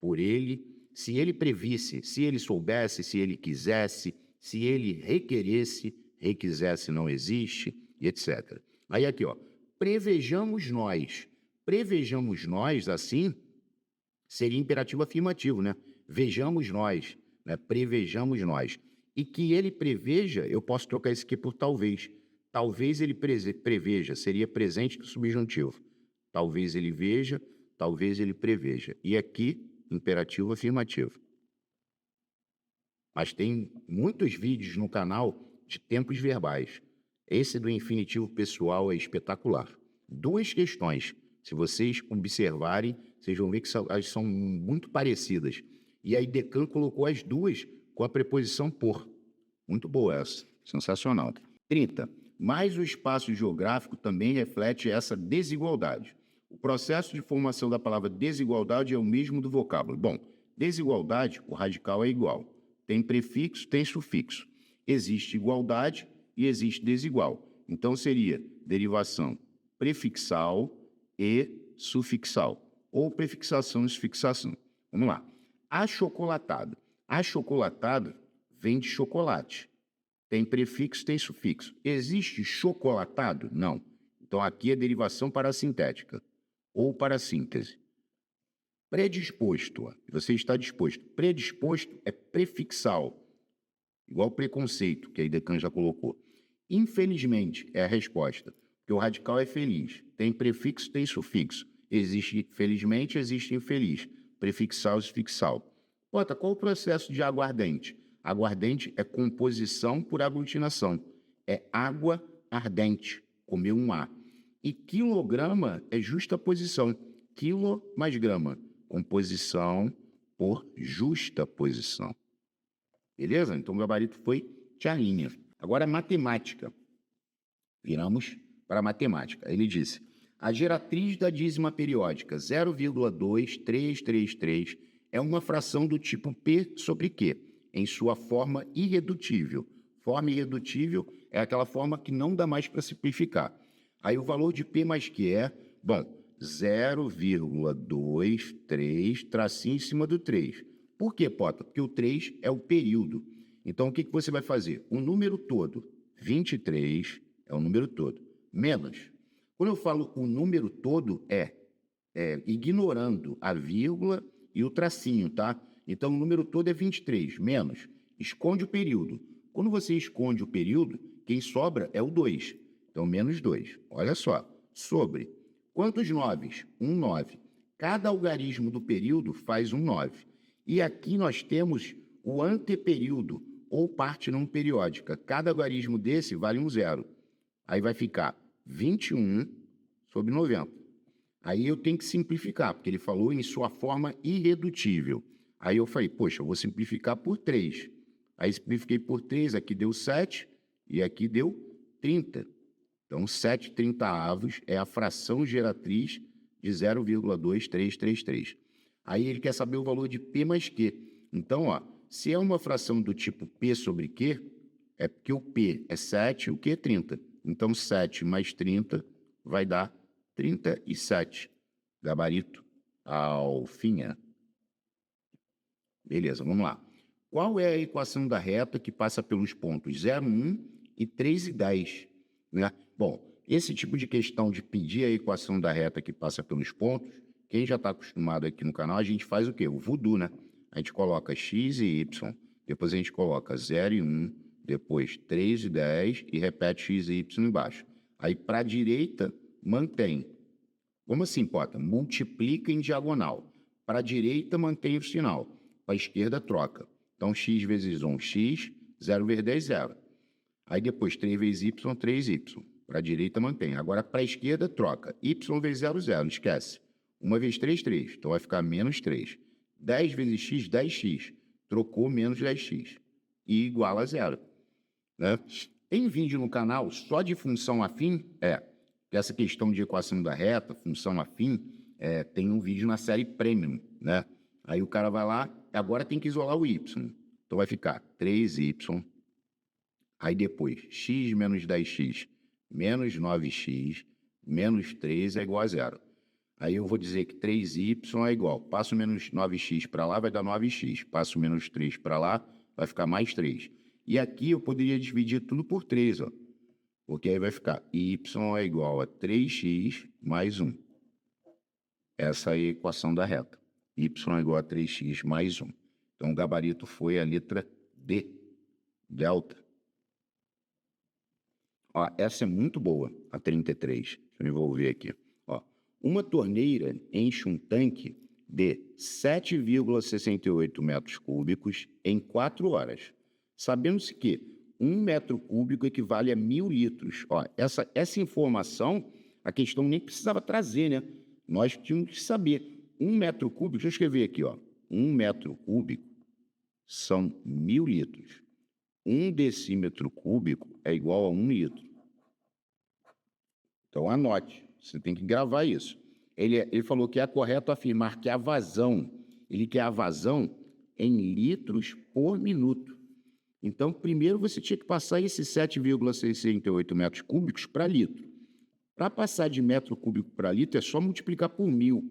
Por ele, se ele previsse, se ele soubesse, se ele quisesse, se ele requeresse, requisesse não existe, e etc. Aí aqui, ó, prevejamos nós. Prevejamos nós, assim, seria imperativo afirmativo, né? Vejamos nós, né? Prevejamos nós. E que ele preveja, eu posso trocar isso aqui por talvez. Talvez ele preveja, seria presente do subjuntivo. Talvez ele veja, talvez ele preveja. E aqui, imperativo afirmativo. Mas tem muitos vídeos no canal de tempos verbais. Esse do infinitivo pessoal é espetacular. Duas questões. Se vocês observarem, vocês vão ver que elas são muito parecidas. E aí Decan colocou as duas com a preposição por. Muito boa essa. Sensacional. 30. Mas o espaço geográfico também reflete essa desigualdade. O processo de formação da palavra desigualdade é o mesmo do vocábulo. Bom, desigualdade, o radical é igual. Tem prefixo, tem sufixo. Existe igualdade e existe desigual. Então, seria derivação prefixal e sufixal. Ou prefixação e sufixação. Vamos lá. Achocolatado. Achocolatado vem de chocolate. Tem prefixo, tem sufixo. Existe chocolatado? Não. Então, aqui é derivação parasintética ou parassíntese. Predisposto. Você está disposto. Predisposto é prefixal, igual preconceito, que a Decan já colocou. Infelizmente é a resposta, porque o radical é feliz. Tem prefixo, tem sufixo. Existe felizmente, existe infeliz. Prefixal e sufixal. Bota, qual o processo de aguardente? Aguardente é composição por aglutinação. É água ardente, comeu um A. E quilograma é justaposição. Quilo mais grama. Composição por justaposição. Beleza? Então, o gabarito foi Tchalinha. Agora, matemática. Viramos para a matemática. Ele disse, a geratriz da dízima periódica 0,2333 é uma fração do tipo P sobre Q, em sua forma irredutível. Forma irredutível é aquela forma que não dá mais para simplificar. Aí o valor de P mais Q é, bom, 0,23 tracinho em cima do 3. Por que, Pota? Porque o 3 é o período. Então, o que você vai fazer? O número todo, 23, é o número todo, menos. Quando eu falo o número todo, ignorando a vírgula e o tracinho, tá? Então, o número todo é 23, menos. Esconde o período. Quando você esconde o período, quem sobra é o 2. Então, menos 2. Olha só, sobre. Quantos noves? 9. Cada algarismo do período faz um 9. E aqui nós temos o anteperíodo, ou parte não periódica. Cada algarismo desse vale um 0. Aí vai ficar 21 sobre 90. Aí eu tenho que simplificar, porque ele falou em sua forma irredutível. Aí eu falei, poxa, eu vou simplificar por 3. Aí simplifiquei por 3, aqui deu 7 e aqui deu 30. Então, 7/30 é a fração geratriz de 0,2333. Aí ele quer saber o valor de P mais Q. Então, ó, se é uma fração do tipo P sobre Q, é porque o P é 7 e o Q é 30. Então, 7 mais 30 vai dar 37. Gabarito, alfinha. Beleza, vamos lá. Qual é a equação da reta que passa pelos pontos 0, 1 e 3 e 10? Né? Bom, esse tipo de questão de pedir a equação da reta que passa pelos pontos, quem já está acostumado aqui no canal, a gente faz o quê? O voodoo, né? A gente coloca x e y, depois a gente coloca 0 e 1, depois 3 e 10 e repete x e y embaixo. Aí, para a direita, mantém. Como assim, Pota? Multiplica em diagonal. Para a direita, mantém o sinal. Para a esquerda, troca. Então, x vezes 1, x, 0 vezes 10, 0. Aí depois, 3 vezes y, 3y. Para a direita, mantém. Agora, para a esquerda, troca. Y vezes 0, 0. Não esquece. 1 vezes 3, 3. Então, vai ficar menos 3. 10 vezes x, 10x. Trocou menos 10x. E igual a 0. Né? Tem vídeo no canal só de função afim? Essa questão de equação da reta, função afim, tem um vídeo na série Premium, né? Aí o cara vai lá, agora tem que isolar o y. Então vai ficar 3y, aí depois x menos 10x menos 9x menos 3 é igual a 0. Aí eu vou dizer que 3y é igual, passo menos 9x para lá, vai dar 9x, passo menos 3 para lá, vai ficar mais 3. E aqui eu poderia dividir tudo por 3, ó. Porque aí vai ficar y é igual a 3x mais 1. Essa é a equação da reta. Y é igual a 3x mais 1. Então, o gabarito foi a letra D, delta. Ó, essa é muito boa, a 33. Deixa eu envolver aqui. Ó, uma torneira enche um tanque de 7,68 metros cúbicos em 4 horas. Sabendo-se que 1 metro cúbico equivale a 1.000 litros. Ó, essa informação, a questão nem precisava trazer, né? Nós tínhamos que saber. 1 metro cúbico, deixa eu escrever aqui, ó. 1 metro cúbico são 1.000 litros. 1 decímetro cúbico é igual a 1 litro. Então, anote. Você tem que gravar isso. Ele falou que é correto afirmar que a vazão, ele quer a vazão em litros por minuto. Então, primeiro você tinha que passar esses 7,68 metros cúbicos para litro. Para passar de metro cúbico para litro, é só multiplicar por 1.000.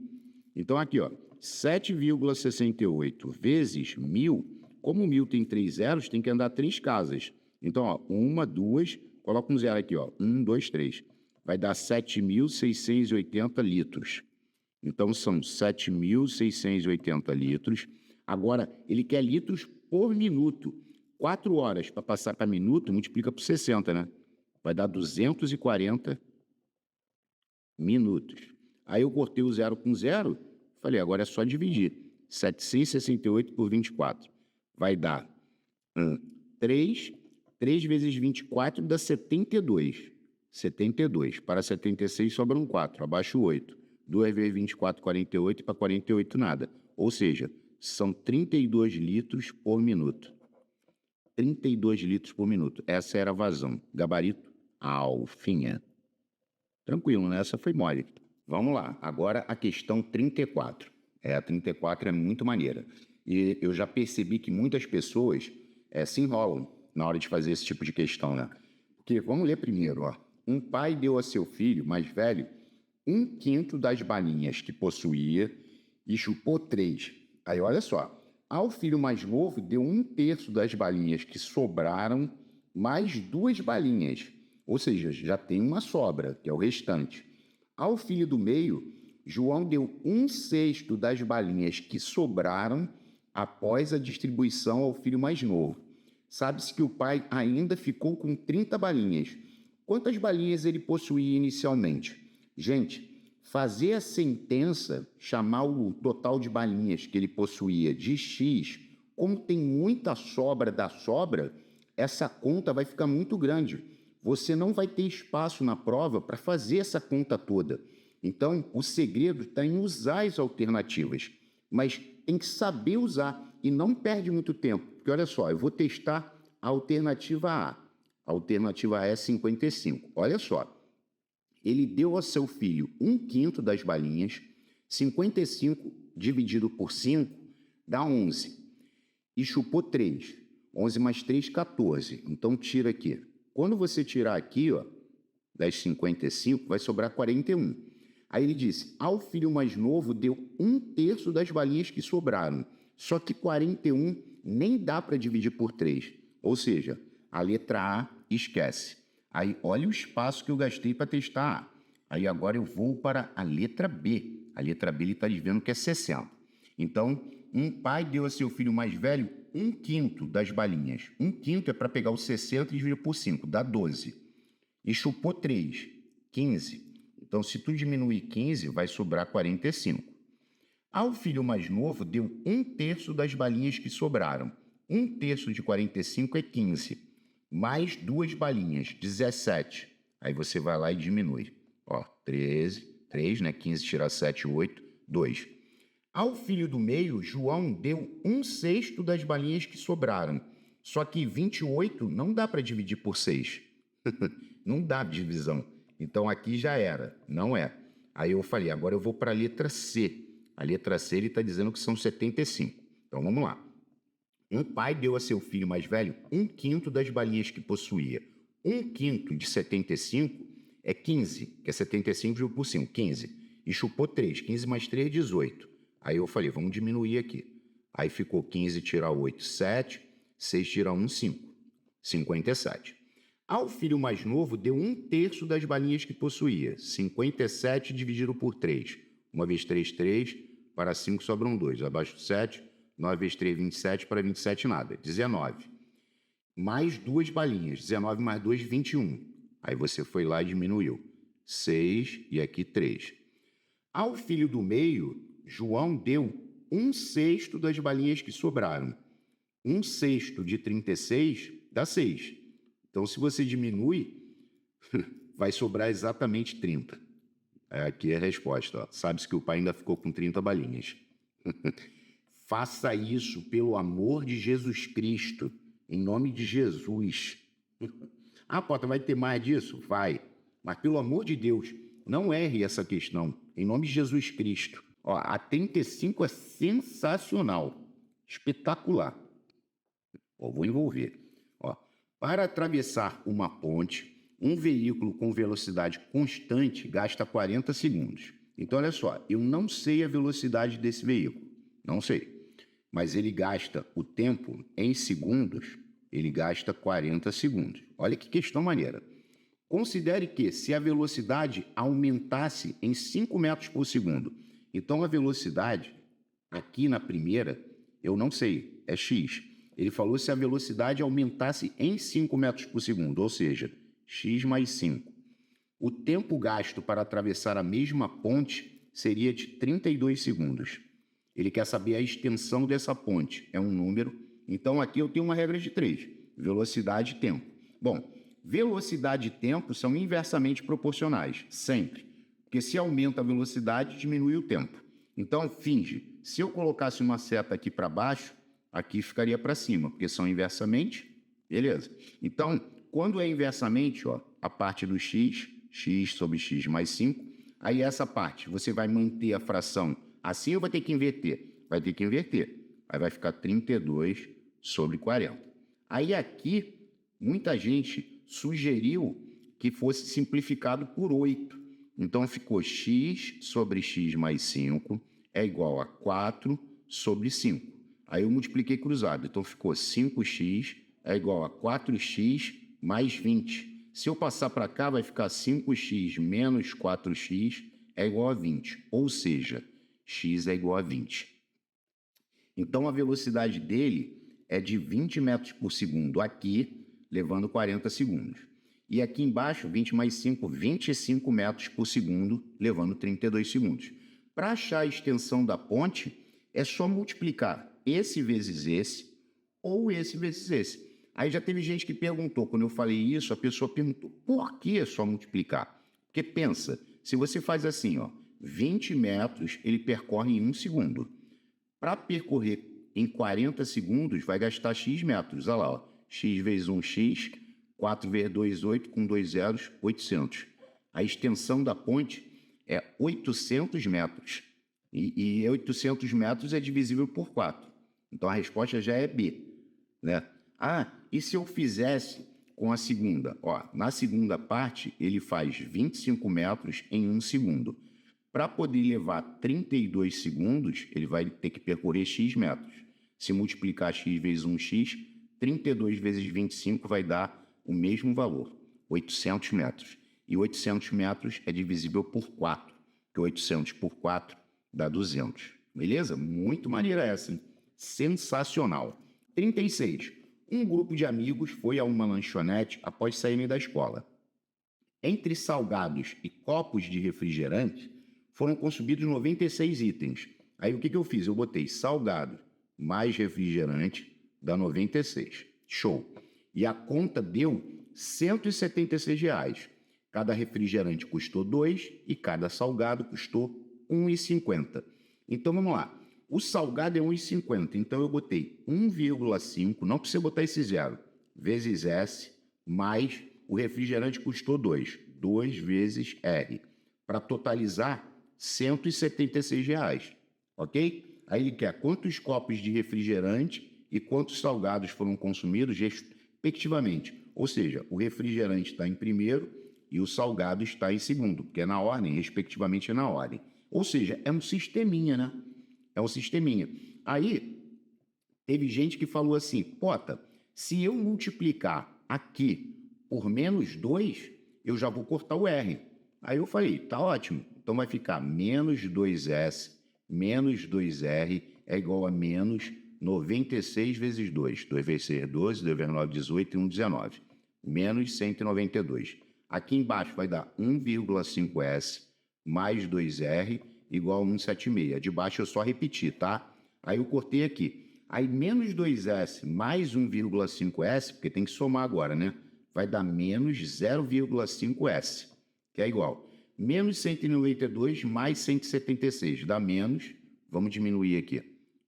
Então, aqui, ó, 7,68 vezes 1.000, como 1.000 tem 3 zeros, tem que andar 3 casas. Então, ó, 1, 2, coloca um zero aqui, ó, 1, 2, 3. Vai dar 7.680 litros. Então, são 7.680 litros. Agora, ele quer litros por minuto. 4 horas para passar para minuto, multiplica por 60, né? Vai dar 240 minutos. Aí eu cortei o zero com zero, falei, agora é só dividir. 768 por 24. Vai dar 3. 3 vezes 24 dá 72. 72. Para 76 sobram 4, abaixo 8. 2 vezes 24, 48, para 48 nada. Ou seja, são 32 litros por minuto. 32 litros por minuto. Essa era a vazão. Gabarito, alfinha. Tranquilo, né? Essa foi mole. Vamos lá. Agora a questão 34. A 34 é muito maneira. E eu já percebi que muitas pessoas se enrolam na hora de fazer esse tipo de questão, né? Porque, vamos ler primeiro, ó. Um pai deu a seu filho mais velho 1/5 das balinhas que possuía e chupou 3. Aí, olha só. Ao filho mais novo, deu 1/3 das balinhas que sobraram, mais 2 balinhas. Ou seja, já tem uma sobra, que é o restante. Ao filho do meio, João deu 1/6 das balinhas que sobraram após a distribuição ao filho mais novo. Sabe-se que o pai ainda ficou com 30 balinhas. Quantas balinhas ele possuía inicialmente? Gente, fazer a sentença, chamar o total de balinhas que ele possuía de X, como tem muita sobra da sobra, essa conta vai ficar muito grande. Você não vai ter espaço na prova para fazer essa conta toda. Então, o segredo está em usar as alternativas. Mas tem que saber usar e não perde muito tempo. Porque olha só, eu vou testar a alternativa A. A alternativa A é 55. Olha só, ele deu ao seu filho 1/5 das balinhas, 55 dividido por 5 dá 11. E chupou 3. 11 mais 3, 14. Então tira aqui. Quando você tirar aqui, ó, das 55, vai sobrar 41. Aí ele disse, ao filho mais novo deu 1/3 das balinhas que sobraram. Só que 41 nem dá para dividir por 3. Ou seja, a letra A esquece. Aí olha o espaço que eu gastei para testar A. Aí agora eu vou para a letra B. A letra B ele está dizendo que é 60. Então, um pai deu a seu filho mais velho 1/5 das balinhas. 1/5 é para pegar o 60 e dividir por 5, dá 12. E chupou 3, 15. Então, se tu diminuir 15, vai sobrar 45. Ao filho mais novo, deu 1/3 das balinhas que sobraram. 1/3 de 45 é 15. Mais 2 balinhas, 17. Aí você vai lá e diminui. Ó, 13, 3, né? 15 tira 7, 8, 2. Ao filho do meio, João deu 1/6 das balinhas que sobraram. Só que 28 não dá para dividir por 6. Não dá divisão. Então aqui já era, não é. Aí eu falei, agora eu vou para a letra C. A letra C ele está dizendo que são 75. Então vamos lá. Um pai deu a seu filho mais velho 1/5 das balinhas que possuía. 1/5 de 75 é 15, que é 75 dividido por 5, 15. E chupou 3, 15 mais 3 é 18. Aí eu falei, vamos diminuir aqui. Aí ficou 15 tirar 8, 7. 6 tirar 1, 5. 57. Ao filho mais novo, deu 1/3 das balinhas que possuía. 57 dividido por 3. 1 vezes 3, 3. Para 5 sobram 2. Abaixo do 7. 9 vezes 3, 27. Para 27, nada. 19. Mais 2 balinhas. 19 mais 2, 21. Aí você foi lá e diminuiu. 6 e aqui 3. Ao filho do meio, João deu 1/6 das balinhas que sobraram. 1/6 de 36 dá 6. Então, se você diminui, vai sobrar exatamente 30. Aqui é a resposta. Ó. Sabe-se que o pai ainda ficou com 30 balinhas. Faça isso pelo amor de Jesus Cristo, em nome de Jesus. Ah, Pota, vai ter mais disso? Vai. Mas, pelo amor de Deus, não erre essa questão, em nome de Jesus Cristo. Ó, a 35 é sensacional, espetacular. Ó, vou envolver. Ó, para atravessar uma ponte, um veículo com velocidade constante gasta 40 segundos. Então, olha só, eu não sei a velocidade desse veículo, não sei. Mas ele gasta o tempo em segundos, ele gasta 40 segundos. Olha que questão maneira. Considere que se a velocidade aumentasse em 5 metros por segundo, então a velocidade, aqui na primeira, eu não sei, é x. Ele falou se a velocidade aumentasse em 5 metros por segundo, ou seja, x mais 5. O tempo gasto para atravessar a mesma ponte seria de 32 segundos. Ele quer saber a extensão dessa ponte, é um número. Então aqui eu tenho uma regra de 3, velocidade e tempo. Bom, velocidade e tempo são inversamente proporcionais, sempre. Porque se aumenta a velocidade, diminui o tempo. Então, finge, se eu colocasse uma seta aqui para baixo, aqui ficaria para cima, porque são inversamente, beleza? Então, quando é inversamente, ó, a parte do x, x sobre x mais 5, aí essa parte, você vai manter a fração assim ou vai ter que inverter? Vai ter que inverter. Aí vai ficar 32 sobre 40. Aí aqui, muita gente sugeriu que fosse simplificado por 8. Então, ficou x sobre x mais 5 é igual a 4 sobre 5. Aí eu multipliquei cruzado. Então, ficou 5x é igual a 4x mais 20. Se eu passar para cá, vai ficar 5x menos 4x é igual a 20. Ou seja, x é igual a 20. Então, a velocidade dele é de 20 metros por segundo aqui, levando 40 segundos. E aqui embaixo, 20 mais 5, 25 metros por segundo, levando 32 segundos. Para achar a extensão da ponte, é só multiplicar esse vezes esse ou esse vezes esse. Aí já teve gente que perguntou, quando eu falei isso, a pessoa perguntou, por que é só multiplicar? Porque pensa, se você faz assim, ó, 20 metros ele percorre em 1 segundo. Para percorrer em 40 segundos, vai gastar X metros. Olha lá, ó. X vezes 1x, 4 vezes 2, 8, com 2 zeros, 800. A extensão da ponte é 800 metros. E 800 metros é divisível por 4. Então, a resposta já é B, né? Ah, e se eu fizesse com a segunda? Ó, na segunda parte, ele faz 25 metros em 1 segundo. Para poder levar 32 segundos, ele vai ter que percorrer X metros. Se multiplicar X vezes 1x, 32 vezes 25 vai dar o mesmo valor, 800 metros. E 800 metros é divisível por 4, que 800 por 4 dá 200. Beleza? Muito maneira essa, hein? Sensacional. 36. Um grupo de amigos foi a uma lanchonete após saírem da escola. Entre salgados e copos de refrigerante, foram consumidos 96 itens. Aí o que eu fiz? Eu botei salgado mais refrigerante, dá 96. Show. E a conta deu R$ 176 reais. Cada refrigerante custou 2 e cada salgado custou R$ 1,50. Então vamos lá. O salgado é R$ 1,50, então eu botei 1,5, não precisa botar esse zero, vezes S, mais o refrigerante custou 2, 2 vezes R, para totalizar R$ 176 reais, ok? Aí ele quer quantos copos de refrigerante e quantos salgados foram consumidos respectivamente. Ou seja, o refrigerante está em primeiro e o salgado está em segundo, porque é na ordem, respectivamente é na ordem. Ou seja, é um sisteminha, né? É um sisteminha. Aí, teve gente que falou assim, Pota, se eu multiplicar aqui por menos 2, eu já vou cortar o R. Aí eu falei, tá ótimo. Então vai ficar menos 2S menos 2R é igual a menos 96 vezes 2. 2 vezes 6 é 12, 2 vezes 9 é 18 e 1, 19. Menos 192. Aqui embaixo vai dar 1,5S mais 2R igual a 176. De baixo eu só repeti, tá? Aí eu cortei aqui. Aí menos 2S mais 1,5S, porque tem que somar agora, né? Vai dar menos 0,5S, que é igual. Menos 192 mais 176, dá menos, vamos diminuir aqui.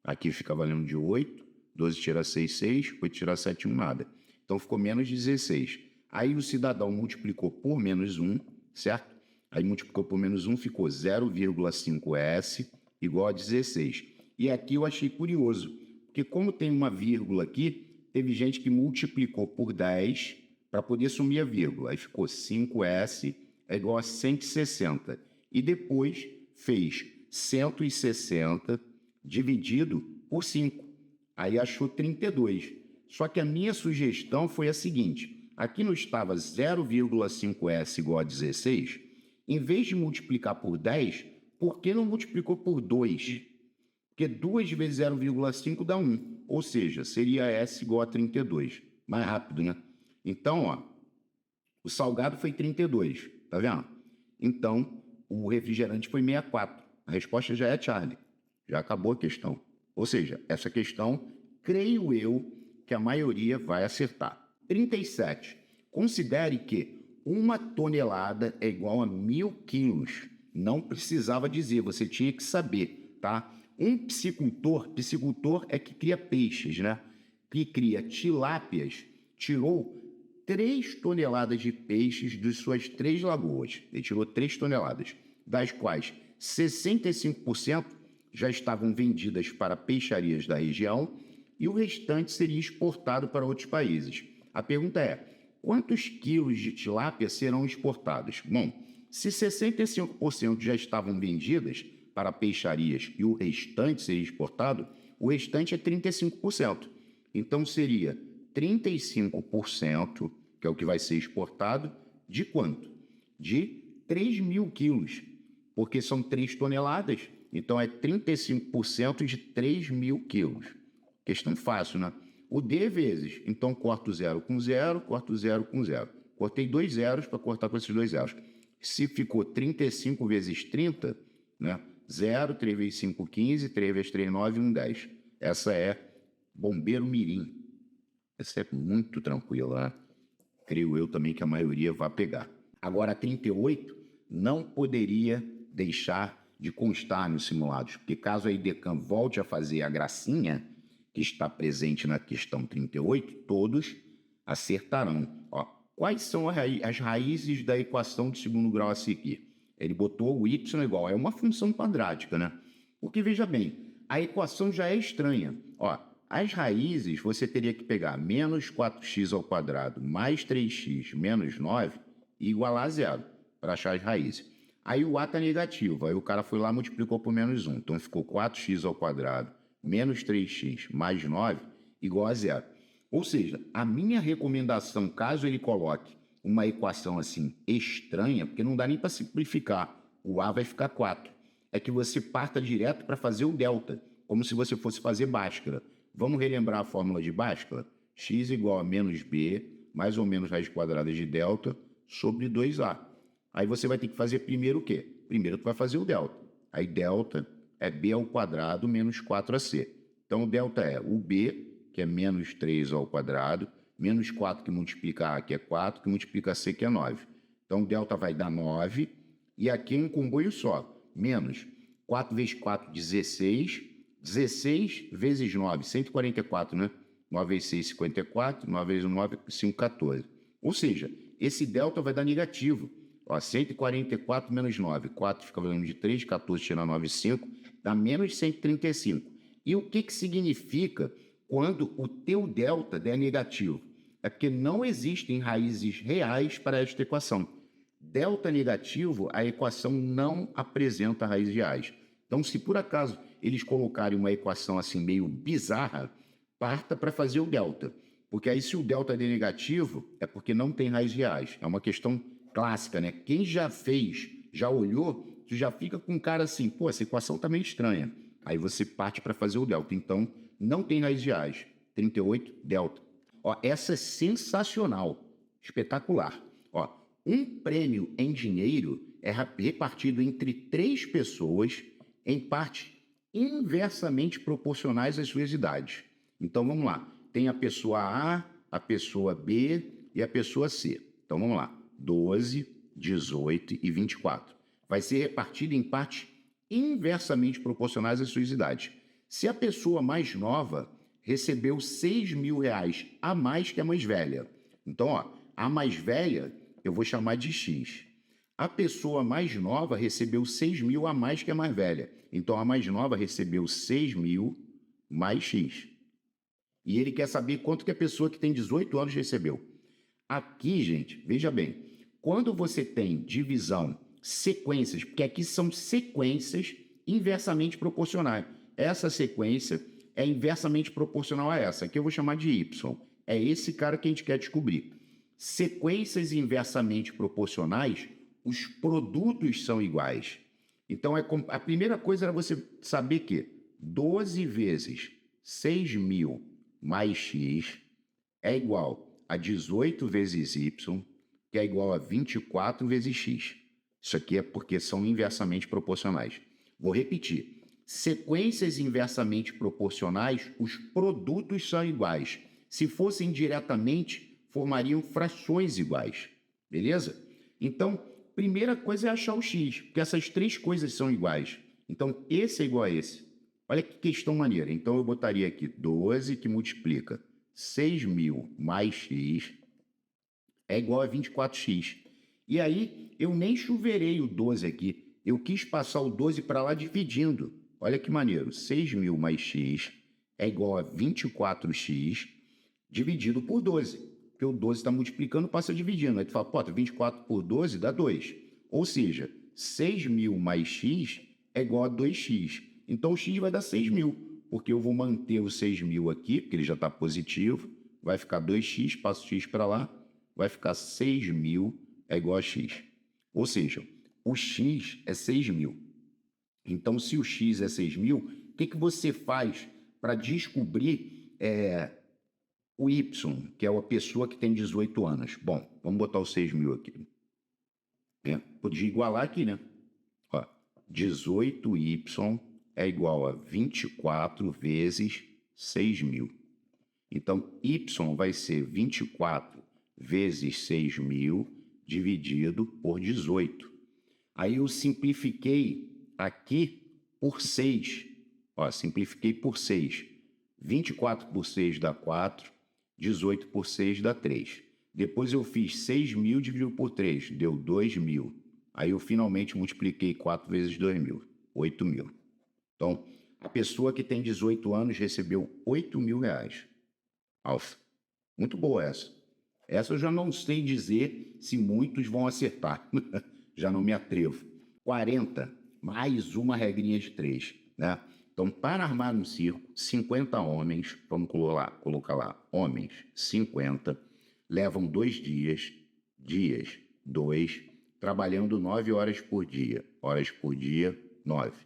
Aqui fica valendo de 8, 12 tira 6, 6, 8 tira 7, 1, nada. Então ficou menos 16. Aí o cidadão multiplicou por menos 1, certo? Aí multiplicou por menos 1, ficou 0,5S igual a 16. E aqui eu achei curioso, porque como tem uma vírgula aqui, teve gente que multiplicou por 10 para poder sumir a vírgula. Aí ficou 5S é igual a 160. E depois fez 160 dividido por 5. Aí achou 32. Só que a minha sugestão foi a seguinte. Aqui não estava 0,5S igual a 16. Em vez de multiplicar por 10, por que não multiplicou por 2? Porque 2 vezes 0,5 dá 1. Ou seja, seria S igual a 32. Mais rápido, né? Então, ó, o salgado foi 32. Tá vendo? Então, o refrigerante foi 64. A resposta já é Charlie. Já acabou a questão. Ou seja, essa questão, creio eu, que a maioria vai acertar. 37. Considere que 1 tonelada é igual a 1.000 quilos. Não precisava dizer, você tinha que saber, tá? Um piscicultor é que cria peixes, né? Que cria tilápias, tirou 3 toneladas de peixes de suas 3 lagoas. Ele tirou 3 toneladas, das quais 65% já estavam vendidas para peixarias da região e o restante seria exportado para outros países. A pergunta é, quantos quilos de tilápia serão exportados? Bom, se 65% já estavam vendidas para peixarias e o restante seria exportado, o restante é 35%. Então seria 35%, que é o que vai ser exportado, de quanto? De 3.000 quilos, porque são 3 toneladas, então é 35% de 3.000 quilos. Questão fácil, né? O D vezes, então corto 0 com 0, corto 0 com 0. Cortei 2 zeros para cortar com esses 2 zeros. Se ficou 35 vezes 30, né? 0, 3 vezes 5, 15, 3 vezes 3, 9, 1, 10. Essa é bombeiro mirim. Essa é muito tranquila, né? Creio eu também que a maioria vai pegar. Agora, a 38 não poderia deixar de constar nos simulados, porque caso a IDECAM volte a fazer a gracinha que está presente na questão 38, todos acertarão. Ó, quais são as raízes da equação de segundo grau a seguir? Ele botou o y igual, é uma função quadrática, né? Porque, veja bem, a equação já é estranha. Ó, as raízes você teria que pegar menos 4x ao quadrado mais 3x menos 9 e igualar a zero para achar as raízes. Aí o a está negativo, aí o cara foi lá e multiplicou por menos 1. Então ficou 4x ao quadrado menos 3x mais 9 igual a zero. Ou seja, a minha recomendação, caso ele coloque uma equação assim estranha, porque não dá nem para simplificar, o a vai ficar 4, é que você parta direto para fazer o delta, como se você fosse fazer Bhaskara. Vamos relembrar a fórmula de Bhaskara? X igual a menos b, mais ou menos raiz quadrada de delta, sobre 2a. Aí você vai ter que fazer primeiro o quê? Primeiro tu vai fazer o delta. Aí delta é b ao quadrado menos 4ac. Então o delta é o b, que é menos 3 ao quadrado, menos 4 que multiplica a, que é 4, que multiplica c, que é 9. Então o delta vai dar 9, e aqui um comboio só, menos 4 vezes 4, 16, 16 vezes 9, 144, né? 9 vezes 6, 54, 9 vezes 9, 5, 14. Ou seja, esse delta vai dar negativo. Ó, 144 menos 9, 4 fica valendo de 3, 14 tira 9, 5, dá menos 135. E o que significa quando o teu delta der negativo? É porque não existem raízes reais para esta equação. Delta negativo, a equação não apresenta raízes reais. Então, se por acaso eles colocarem uma equação assim meio bizarra, parta para fazer o delta. Porque aí se o delta é negativo, é porque não tem raízes reais. É uma questão clássica, né? Quem já fez, já olhou, tu já fica com um cara assim, pô, essa equação tá meio estranha. Aí você parte para fazer o delta. Então, não tem raízes reais. 38, delta. Ó, essa é sensacional, espetacular. Ó, um prêmio em dinheiro é repartido entre 3 pessoas em partes inversamente proporcionais às suas idades. Então, vamos lá. Tem a pessoa A, a pessoa B e a pessoa C. Então, vamos lá. 12, 18 e 24. Vai ser repartido em partes inversamente proporcionais às suas idades. Se a pessoa mais nova recebeu 6 mil reais a mais que a mais velha, então, ó, a mais velha eu vou chamar de X. A pessoa mais nova recebeu 6 mil a mais que a mais velha, então a mais nova recebeu 6 mil mais X. E ele quer saber quanto que a pessoa que tem 18 anos recebeu. Aqui, gente, veja bem, quando você tem divisão, sequências, porque aqui são sequências inversamente proporcionais. Essa sequência é inversamente proporcional a essa, que eu vou chamar de Y. É esse cara que a gente quer descobrir. Sequências inversamente proporcionais, os produtos são iguais. Então, a primeira coisa era você saber que 12 vezes 6 mil mais X é igual a 18 vezes Y, que é igual a 24 vezes X. Isso aqui é porque são inversamente proporcionais. Vou repetir. Sequências inversamente proporcionais, os produtos são iguais. Se fossem diretamente, formariam frações iguais. Beleza? Então, primeira coisa é achar o x, porque essas 3 coisas são iguais. Então, esse é igual a esse. Olha que questão maneira. Então, eu botaria aqui 12 que multiplica 6 mil mais x é igual a 24x. E aí, eu nem chuveirei o 12 aqui. Eu quis passar o 12 para lá dividindo. Olha que maneiro. 6 mil mais x é igual a 24x dividido por 12. Porque o 12 está multiplicando, passa dividindo. Aí tu fala, pô, 24 por 12 dá 2. Ou seja, 6 mil mais x é igual a 2x. Então, o x vai dar 6 mil. Porque eu vou manter o 6 mil aqui, porque ele já está positivo. Vai ficar 2x, passo x para lá. Vai ficar 6 mil é igual a x. Ou seja, o x é 6 mil. Então, se o x é 6 mil, o que você faz para descobrir o y, que é a pessoa que tem 18 anos? Bom, vamos botar o 6 mil aqui. Podia igualar aqui, né? Ó, 18y é igual a 24 vezes 6 mil. Então, y vai ser 24 vezes 6 mil dividido por 18. Aí eu simplifiquei aqui por 6. Ó, simplifiquei por 6. 24 por 6 dá 4, 18 por 6 dá 3. Depois eu fiz 6.000 dividido por 3, deu 2.000. Aí eu finalmente multipliquei 4 vezes 2.000, 8.000. Então, a pessoa que tem 18 anos recebeu R$ 8.000. Alfa. Muito boa essa. Essa eu já não sei dizer se muitos vão acertar. Já não me atrevo. 40, mais uma regrinha de 3, né? Então, para armar um circo, 50 homens, vamos colocar lá, homens, 50, levam 2 dias, 2, trabalhando 9 horas por dia, 9.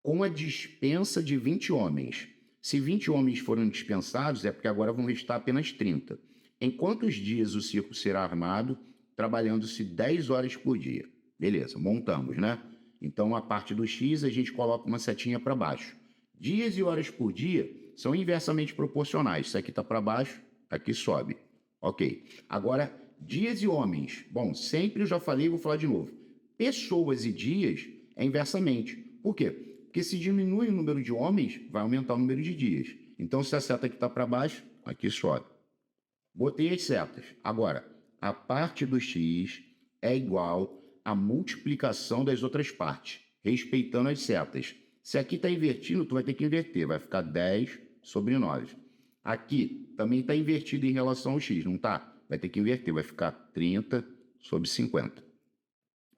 Com a dispensa de 20 homens. Se 20 homens foram dispensados, é porque agora vão restar apenas 30. Em quantos dias o circo será armado? Trabalhando-se 10 horas por dia. Beleza, montamos, né? Então, a parte do X, a gente coloca uma setinha para baixo. Dias e horas por dia são inversamente proporcionais. Isso aqui está para baixo, aqui sobe. Ok. Agora, dias e homens. Bom, sempre eu já falei, vou falar de novo. Pessoas e dias é inversamente. Por quê? Porque se diminui o número de homens, vai aumentar o número de dias. Então, se a seta aqui está para baixo, aqui sobe. Botei as setas. Agora, a parte do X é igual à multiplicação das outras partes, respeitando as setas. Se aqui está invertido, tu vai ter que inverter. Vai ficar 10 sobre 9. Aqui também está invertido em relação ao X, não está? Vai ter que inverter. Vai ficar 30 sobre 50.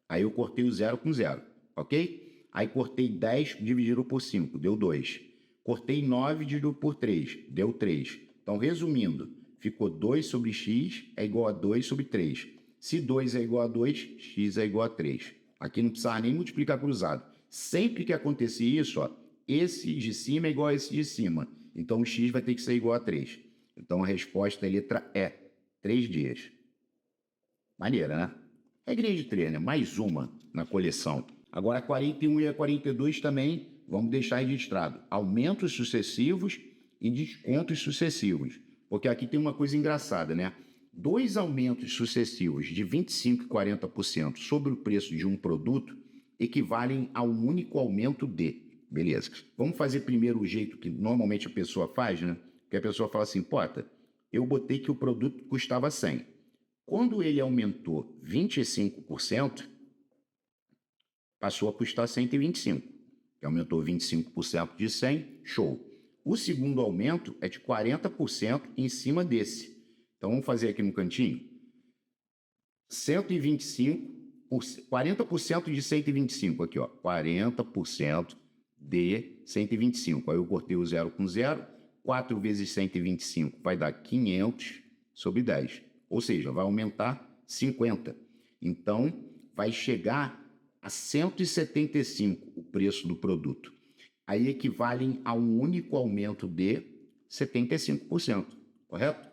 Aí eu cortei o 0 com 0, ok? Aí cortei 10 dividido por 5, deu 2. Cortei 9 dividido por 3, deu 3. Então, resumindo, ficou 2 sobre x é igual a 2 sobre 3. Se 2 é igual a 2, x é igual a 3. Aqui não precisava nem multiplicar cruzado. Sempre que acontecer isso, ó, esse de cima é igual a esse de cima. Então, o x vai ter que ser igual a 3. Então, a resposta é a letra E, 3 dias. Maneira, né? Regrinha de 3, né? Mais uma na coleção. Agora, a 41 e a 42 também vamos deixar registrado. Aumentos sucessivos e descontos sucessivos. Porque aqui tem uma coisa engraçada, né? 2 aumentos sucessivos de 25% e 40% sobre o preço de um produto equivalem a um único aumento de. Beleza. Vamos fazer primeiro o jeito que normalmente a pessoa faz, né? Que a pessoa fala assim, Pota, eu botei que o produto custava 100. Quando ele aumentou 25%, passou a custar 125, que aumentou 25% de 100, show. O segundo aumento é de 40% em cima desse. Então, vamos fazer aqui no cantinho. 125, 40% de 125, aqui, ó. 40% de 125. Aí eu cortei o 0 com 0. 4 vezes 125 vai dar 500 sobre 10. Ou seja, vai aumentar 50. Então, vai chegar a 175 o preço do produto. Aí equivalem a um único aumento de 75%, correto?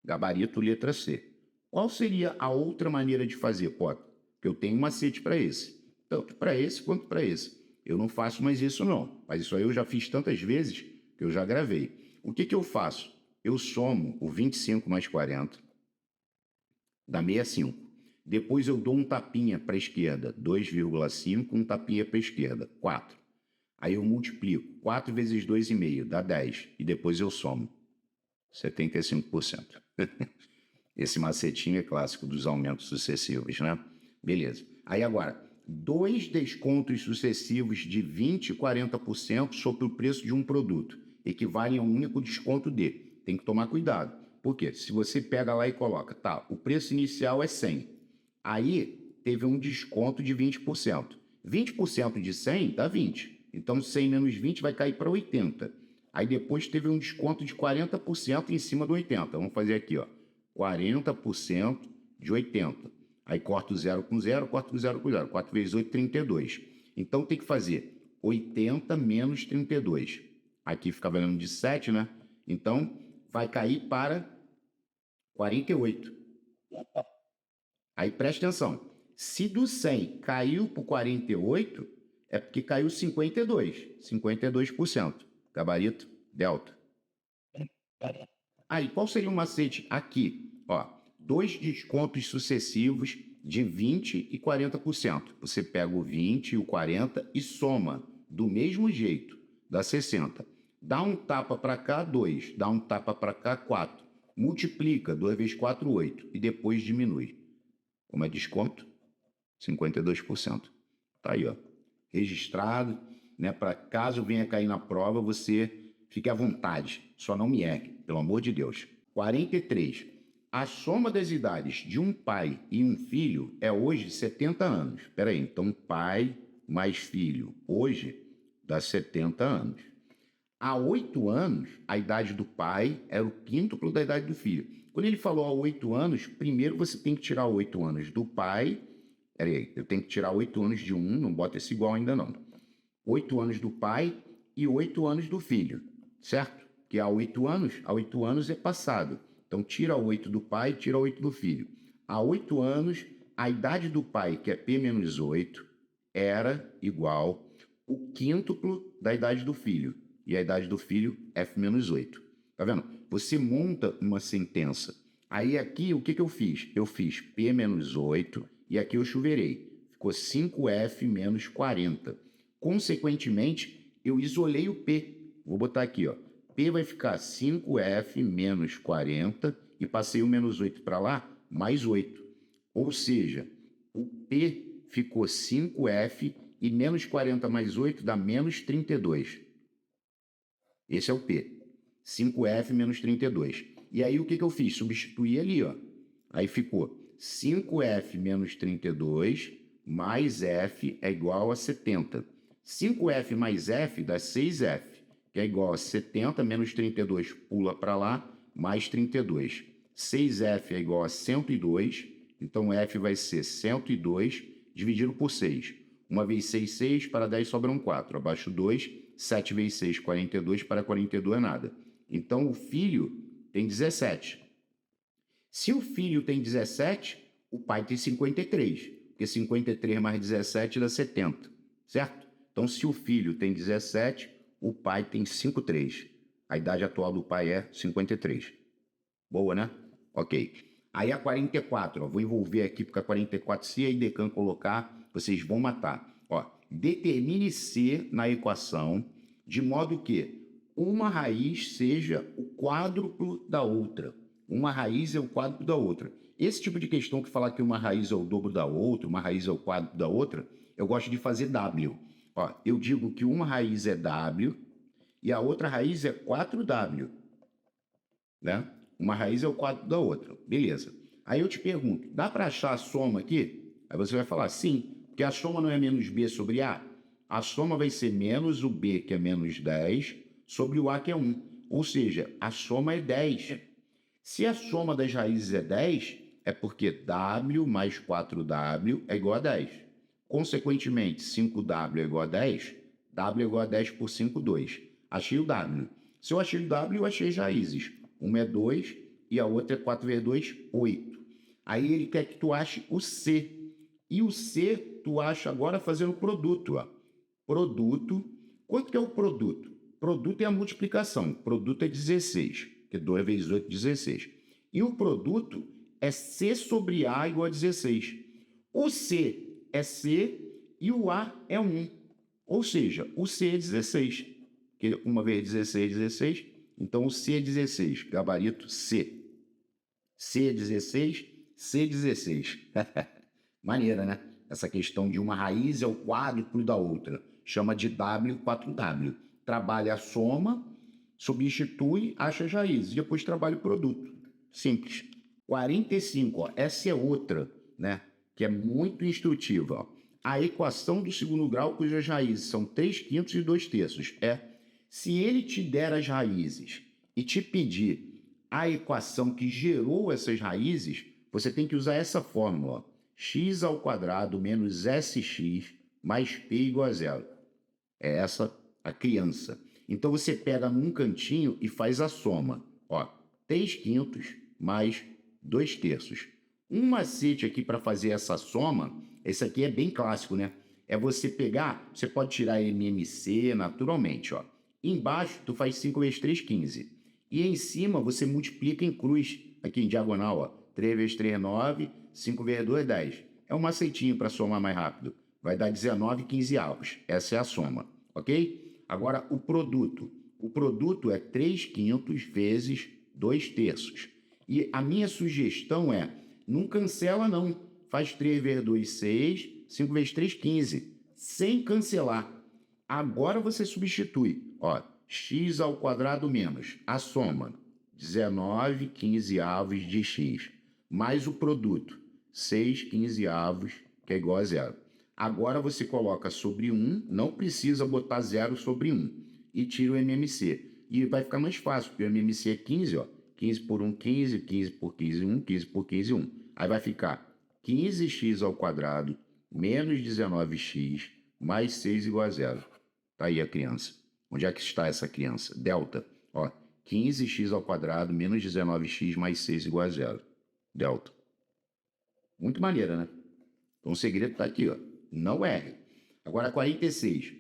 Gabarito letra C. Qual seria a outra maneira de fazer, Potter? Porque eu tenho um macete para esse. Tanto para esse quanto para esse. Eu não faço mais isso não. Mas isso aí eu já fiz tantas vezes que eu já gravei. O que eu faço? Eu somo o 25 mais 40, dá 65. Depois eu dou um tapinha para a esquerda, 2,5, um tapinha para a esquerda, 4. Aí eu multiplico, 4 vezes 2,5 dá 10. E depois eu somo, 75%. Esse macetinho é clássico dos aumentos sucessivos, né? Beleza. Aí agora, 2 descontos sucessivos de 20% e 40% sobre o preço de um produto equivalem a um único desconto de. Tem que tomar cuidado. Por quê? Se você pega lá e coloca, tá, o preço inicial é 100. Aí teve um desconto de 20%. 20% de 100 dá 20. Então 100 menos 20 vai cair para 80. Aí depois teve um desconto de 40% em cima do 80. Vamos fazer aqui, ó. 40% de 80. Aí corta o 0 com 0, corta o 0 com 0. 4 vezes 8, 32. Então tem que fazer 80 menos 32. Aqui fica valendo de 7, né? Então vai cair para 48. Aí presta atenção. Se do 100 caiu para 48, é porque caiu 52. 52%. Gabarito, delta. Aí, qual seria o macete aqui? Ó, 2 descontos sucessivos de 20% e 40%. Você pega o 20 e o 40 e soma do mesmo jeito, dá 60. Dá um tapa para cá, 2. Dá um tapa para cá, 4. Multiplica, 2 vezes 4, 8. E depois diminui. Como é desconto? 52%. Tá aí, ó. Registrado, né? Para caso venha cair na prova, você fique à vontade. Só não me erre, pelo amor de Deus. 43. A soma das idades de um pai e um filho é hoje 70 anos. Espera aí, então pai mais filho hoje dá 70 anos. Há 8 anos, a idade do pai era o quíntuplo da idade do filho. Quando ele falou há 8 anos, primeiro você tem que tirar 8 anos do pai. Peraí, eu tenho que tirar 8 anos de um, não bota esse igual ainda não. 8 anos do pai e 8 anos do filho, certo? Que há 8 anos é passado. Então tira 8 do pai, tira 8 do filho. Há 8 anos, a idade do pai, que é P menos 8, era igual o quíntuplo da idade do filho. E a idade do filho, F menos 8. Tá vendo? Você monta uma sentença. Aí aqui, o que eu fiz? Eu fiz P menos 8 e aqui eu chuveirei. Ficou 5F menos 40. Consequentemente, eu isolei o P. Vou botar aqui, ó. P vai ficar 5F menos 40 e passei o menos 8 para lá, mais 8. Ou seja, o P ficou 5F e menos 40 mais 8 dá menos 32. Esse é o P. 5F menos 32. E aí o que eu fiz? Substituí ali, ó. Aí ficou 5F menos 32 mais F é igual a 70. 5F mais F dá 6F, que é igual a 70 menos 32 pula para lá, mais 32. 6F é igual a 102, então F vai ser 102 dividido por 6. 1 vezes 6, 6, para 10 sobram 4. Abaixo 2, 7 vezes 6, 42, para 42 é nada. Então o filho tem 17. Se o filho tem 17, o pai tem 53, porque 53 mais 17 dá 70, certo? Então se o filho tem 17, o pai tem 53. A idade atual do pai é 53. Boa, né? Ok. Aí a 44, ó, vou envolver aqui, porque a 44, se a IDECAN colocar, vocês vão matar. Ó, determine C na equação de modo que uma raiz seja o quádruplo da outra. Uma raiz é o quádruplo da outra. Esse tipo de questão que falar que uma raiz é o dobro da outra, uma raiz é o quádruplo da outra, eu gosto de fazer W. Ó, eu digo que uma raiz é W e a outra raiz é 4W. Né? Uma raiz é o quádruplo da outra. Beleza. Aí eu te pergunto, dá para achar a soma aqui? Aí você vai falar, sim, porque a soma não é menos B sobre A. A soma vai ser menos o B, que é menos 10, sobre o A, que é 1. Ou seja, a soma é 10. Se a soma das raízes é 10, é porque W mais 4W é igual a 10. Consequentemente, 5W é igual a 10, W é igual a 10 por 5, 2. Achei o W. Se eu achei o W, eu achei as raízes. Uma é 2 e a outra é 4 vezes 2, 8. Aí ele quer que tu ache o C. E o C tu acha agora fazendo produto. Ó. Produto. Quanto que é o produto? Produto é a multiplicação. Produto é 16, que 2 vezes 8, 16. E o produto é C sobre A igual a 16. O C é C e o A é 1. Ou seja, o C é 16. Que 1 vezes 16, 16. Então, o C é 16, gabarito C. C é 16, C é 16. Maneira, né? Essa questão de uma raiz é o quádruplo da outra. Chama de W, 4W. Trabalha a soma, substitui, acha as raízes. Depois trabalha o produto. Simples. 45, ó, essa é outra, né? Que é muito instrutiva. Ó. A equação do segundo grau, cujas raízes são 3/5 e 2/3. Se ele te der as raízes e te pedir a equação que gerou essas raízes, você tem que usar essa fórmula, ó. X ao quadrado menos SX mais P igual a 0. É essa a criança. Então você pega num cantinho e faz a soma. Ó, 3/5 mais 2/3. Um macete aqui para fazer essa soma, esse aqui é bem clássico, né? É você pegar, você pode tirar MMC naturalmente, ó. Embaixo, tu faz 5 vezes 3, 15. E em cima, você multiplica em cruz, aqui em diagonal, ó. 3 vezes 3, 9, 5 vezes 2, 10. É um macetinho para somar mais rápido. Vai dar 19,15. Essa é a soma, ok? Agora, o produto. O produto é 3/5 vezes 2/3. E a minha sugestão é, não cancela não. Faz 3 vezes 2, 6, 5 vezes 3, 15. Sem cancelar. Agora você substitui. Ó, x² menos a soma, 19/15 de x, mais o produto, 6/15, que é igual a zero. Agora você coloca sobre 1, não precisa botar 0 sobre 1, e tira o MMC. E vai ficar mais fácil, porque o MMC é 15, ó. 15 por 1, 15, 15 por 15, 1, 15 por 15, 1. Aí vai ficar 15x² menos 19x mais 6 igual a zero. Tá aí a criança. Onde é que está essa criança? Delta. Ó, 15x² menos 19x mais 6 igual a zero. Delta. Muito maneira, né? Então o segredo está aqui, ó. Não erre. Agora 46.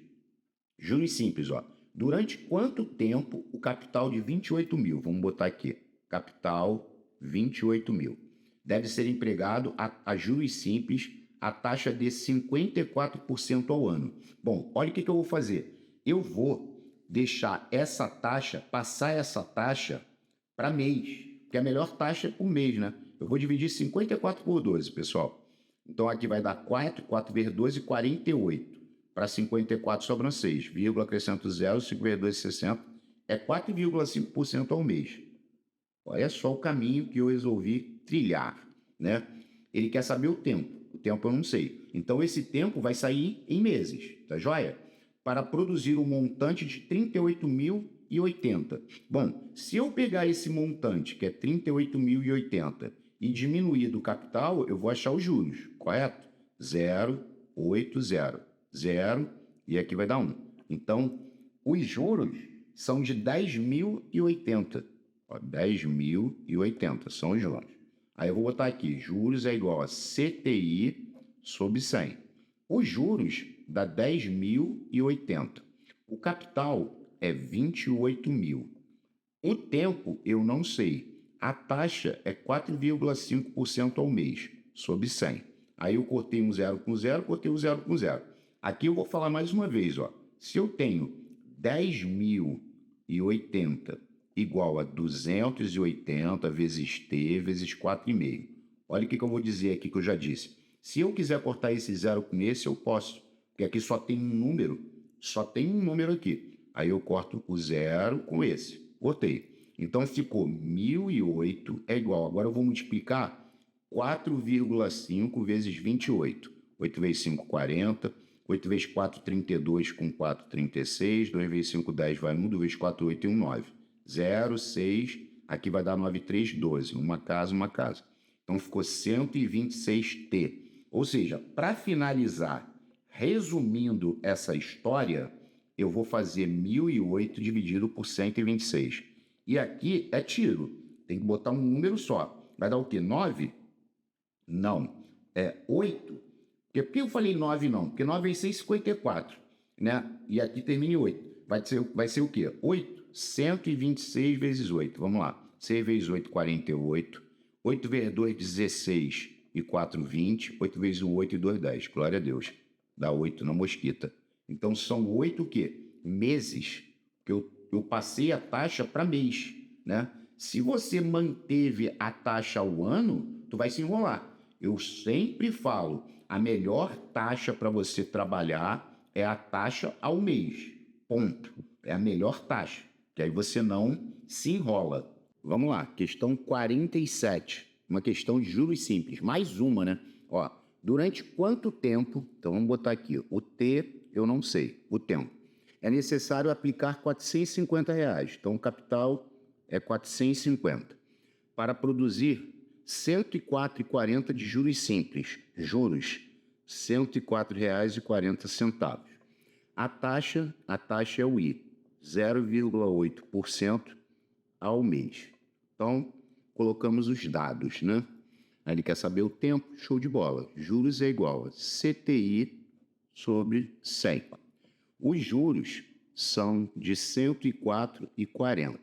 Juros simples, ó. Durante quanto tempo o capital de 28 mil, vamos botar aqui, capital 28 mil, deve ser empregado a juros simples a taxa de 54% ao ano? Bom, olha o que eu vou fazer. Eu vou deixar essa taxa, passar essa taxa para mês, que a melhor taxa é por mês, né? Eu vou dividir 54 por 12, pessoal. Então aqui vai dar 4, 4 vezes 12, 48. Para 54 sobram 6, vírgula, acrescento 0, 5 vezes 2, 60. É 4,5% ao mês. Olha só o caminho que eu resolvi trilhar, né? Ele quer saber o tempo. O tempo eu não sei. Então esse tempo vai sair em meses, tá joia? Para produzir um montante de 38.080. Bom, se eu pegar esse montante, que é 38.080, e diminuir do capital, eu vou achar os juros, correto? 0,80. 0, e aqui vai dar 1. Então, os juros são de 10.080. 10.080 são os juros. Aí eu vou botar aqui, juros é igual a CTI sobre 100. Os juros dá 10.080. O capital é 28 mil. O tempo eu não sei. A taxa é 4,5% ao mês, sobre 100. Aí eu cortei um 0 com 0, cortei um 0 com 0. Aqui eu vou falar mais uma vez, ó. Se eu tenho 10.080 igual a 280 vezes T vezes 4,5. Olha o que eu vou dizer aqui que eu já disse. Se eu quiser cortar esse 0 com esse, eu posso. Porque aqui só tem um número. Só tem um número aqui. Aí eu corto o 0 com esse. Cortei. Então ficou 1.008 é igual. Agora eu vou multiplicar 4,5 vezes 28. 8 vezes 5, 40. 8 vezes 4, 32, com 4, 36. 2 vezes 5, 10, vai 1. 2 vezes 4, 8 e 1, 9. 0, 6. Aqui vai dar 9, 3, 12. Uma casa, uma casa. Então ficou 126T. Ou seja, para finalizar, resumindo essa história, eu vou fazer 1.008 dividido por 126. E aqui é tiro. Tem que botar um número só. Vai dar o quê? 9? Não. É 8. Por que eu falei 9 não? Porque 9 vezes 6, 54. Né? E aqui termina em 8. Vai ser o quê? 8. 126 vezes 8. Vamos lá. 6 vezes 8, 48. 8 vezes 2, 16. E 4, 20. 8 vezes 1, 8 e 2, 10. Glória a Deus. Dá 8 na mosquita. Então são 8 o quê? Meses. Que eu passei a taxa para mês, né? Se você manteve a taxa ao ano, tu vai se enrolar. Eu sempre falo, a melhor taxa para você trabalhar é a taxa ao mês. Ponto. É a melhor taxa, que aí você não se enrola. Vamos lá, questão 47. Uma questão de juros simples. Mais uma, né? Ó, durante quanto tempo, então vamos botar aqui, o T eu não sei, o tempo. É necessário aplicar R$ 450. Então, o capital é 450. Para produzir R$ 104,40 de juros simples. Juros, R$ 104,40. A taxa é o I, 0,8% ao mês. Então, colocamos os dados, né? Aí ele quer saber o tempo, show de bola. Juros é igual a CTI sobre 100. Os juros são de 104,40.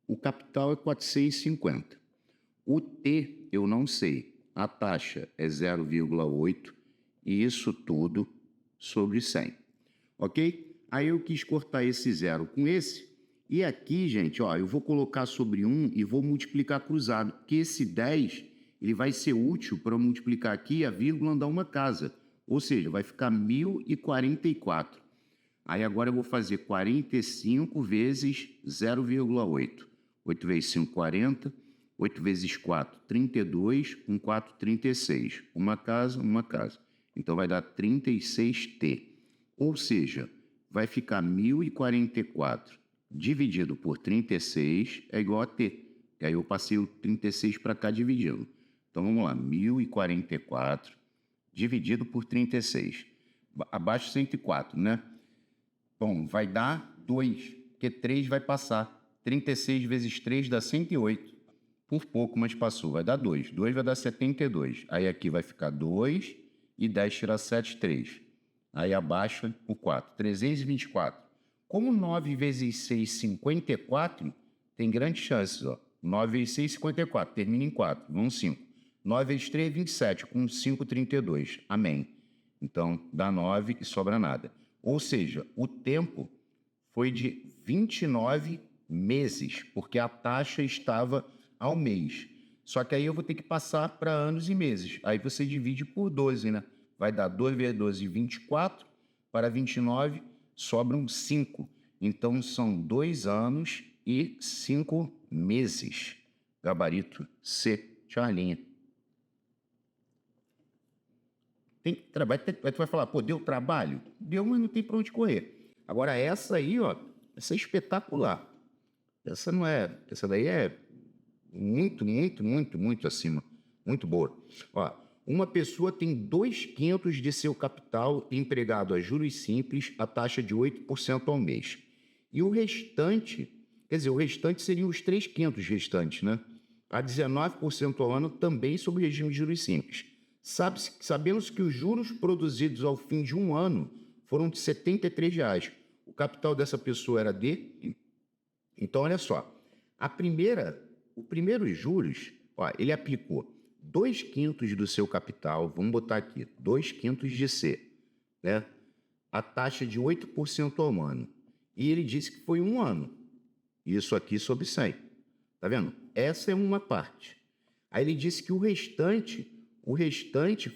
O capital é 450. O T eu não sei. a taxa é 0,8 e isso tudo sobre 100, ok? Aí eu quis cortar esse zero com esse, e aqui, gente, ó, eu vou colocar sobre 1 e vou multiplicar cruzado, porque esse 10 ele vai ser útil para multiplicar aqui a vírgula andar uma casa, ou seja, vai ficar 1044. Aí agora eu vou fazer 45 vezes 0,8. 8 vezes 5, 40. 8 vezes 4, 32. 1, 4, 36. Uma casa, uma casa. Então vai dar 36T. Ou seja, vai ficar 1044 dividido por 36 é igual a T. E aí eu passei o 36 para cá dividindo. Então vamos lá, 1044 dividido por 36. Abaixo 104, né? Bom, vai dar 2, porque 3 vai passar. 36 vezes 3 dá 108. Por pouco, mas passou. Vai dar 2. 2 vai dar 72. Aí aqui vai ficar 2 e 10 tirar 7, 3. Aí abaixa o 4. 324. Como 9 vezes 6, 54, tem grandes chances. Ó. 9 vezes 6, 54. Termina em 4. Vão 5. 9 vezes 3, 27. Com 5, 32. Amém. Então, dá 9 e sobra nada. Ou seja, o tempo foi de 29 meses, porque a taxa estava ao mês. Só que aí eu vou ter que passar para anos e meses. Aí você divide por 12, né? Vai dar 2 vezes 12, 24. Para 29, sobram 5. Então, são 2 anos e 5 meses. Gabarito C. Charlinha. Tu vai falar, pô, deu trabalho? Deu, mas não tem para onde correr. Agora, essa aí, ó, essa é espetacular. Essa não é... Essa daí é muito acima. Muito boa. Ó, uma pessoa tem 2/5 de seu capital empregado a juros simples, a taxa de 8% ao mês. E o restante, quer dizer, o restante seriam os 3/5 restantes, né? A 19% ao ano também sob o regime de juros simples. Sabemos que os juros produzidos ao fim de um ano foram de R$ 73. O capital dessa pessoa era de... Então, olha só. O primeiro juros, ó, ele aplicou 2/5 do seu capital, vamos botar aqui, 2/5 de C, né? A taxa de 8% ao ano. E ele disse que foi um ano. Isso aqui sobre 100. Tá vendo? Essa é uma parte. Aí ele disse que o restante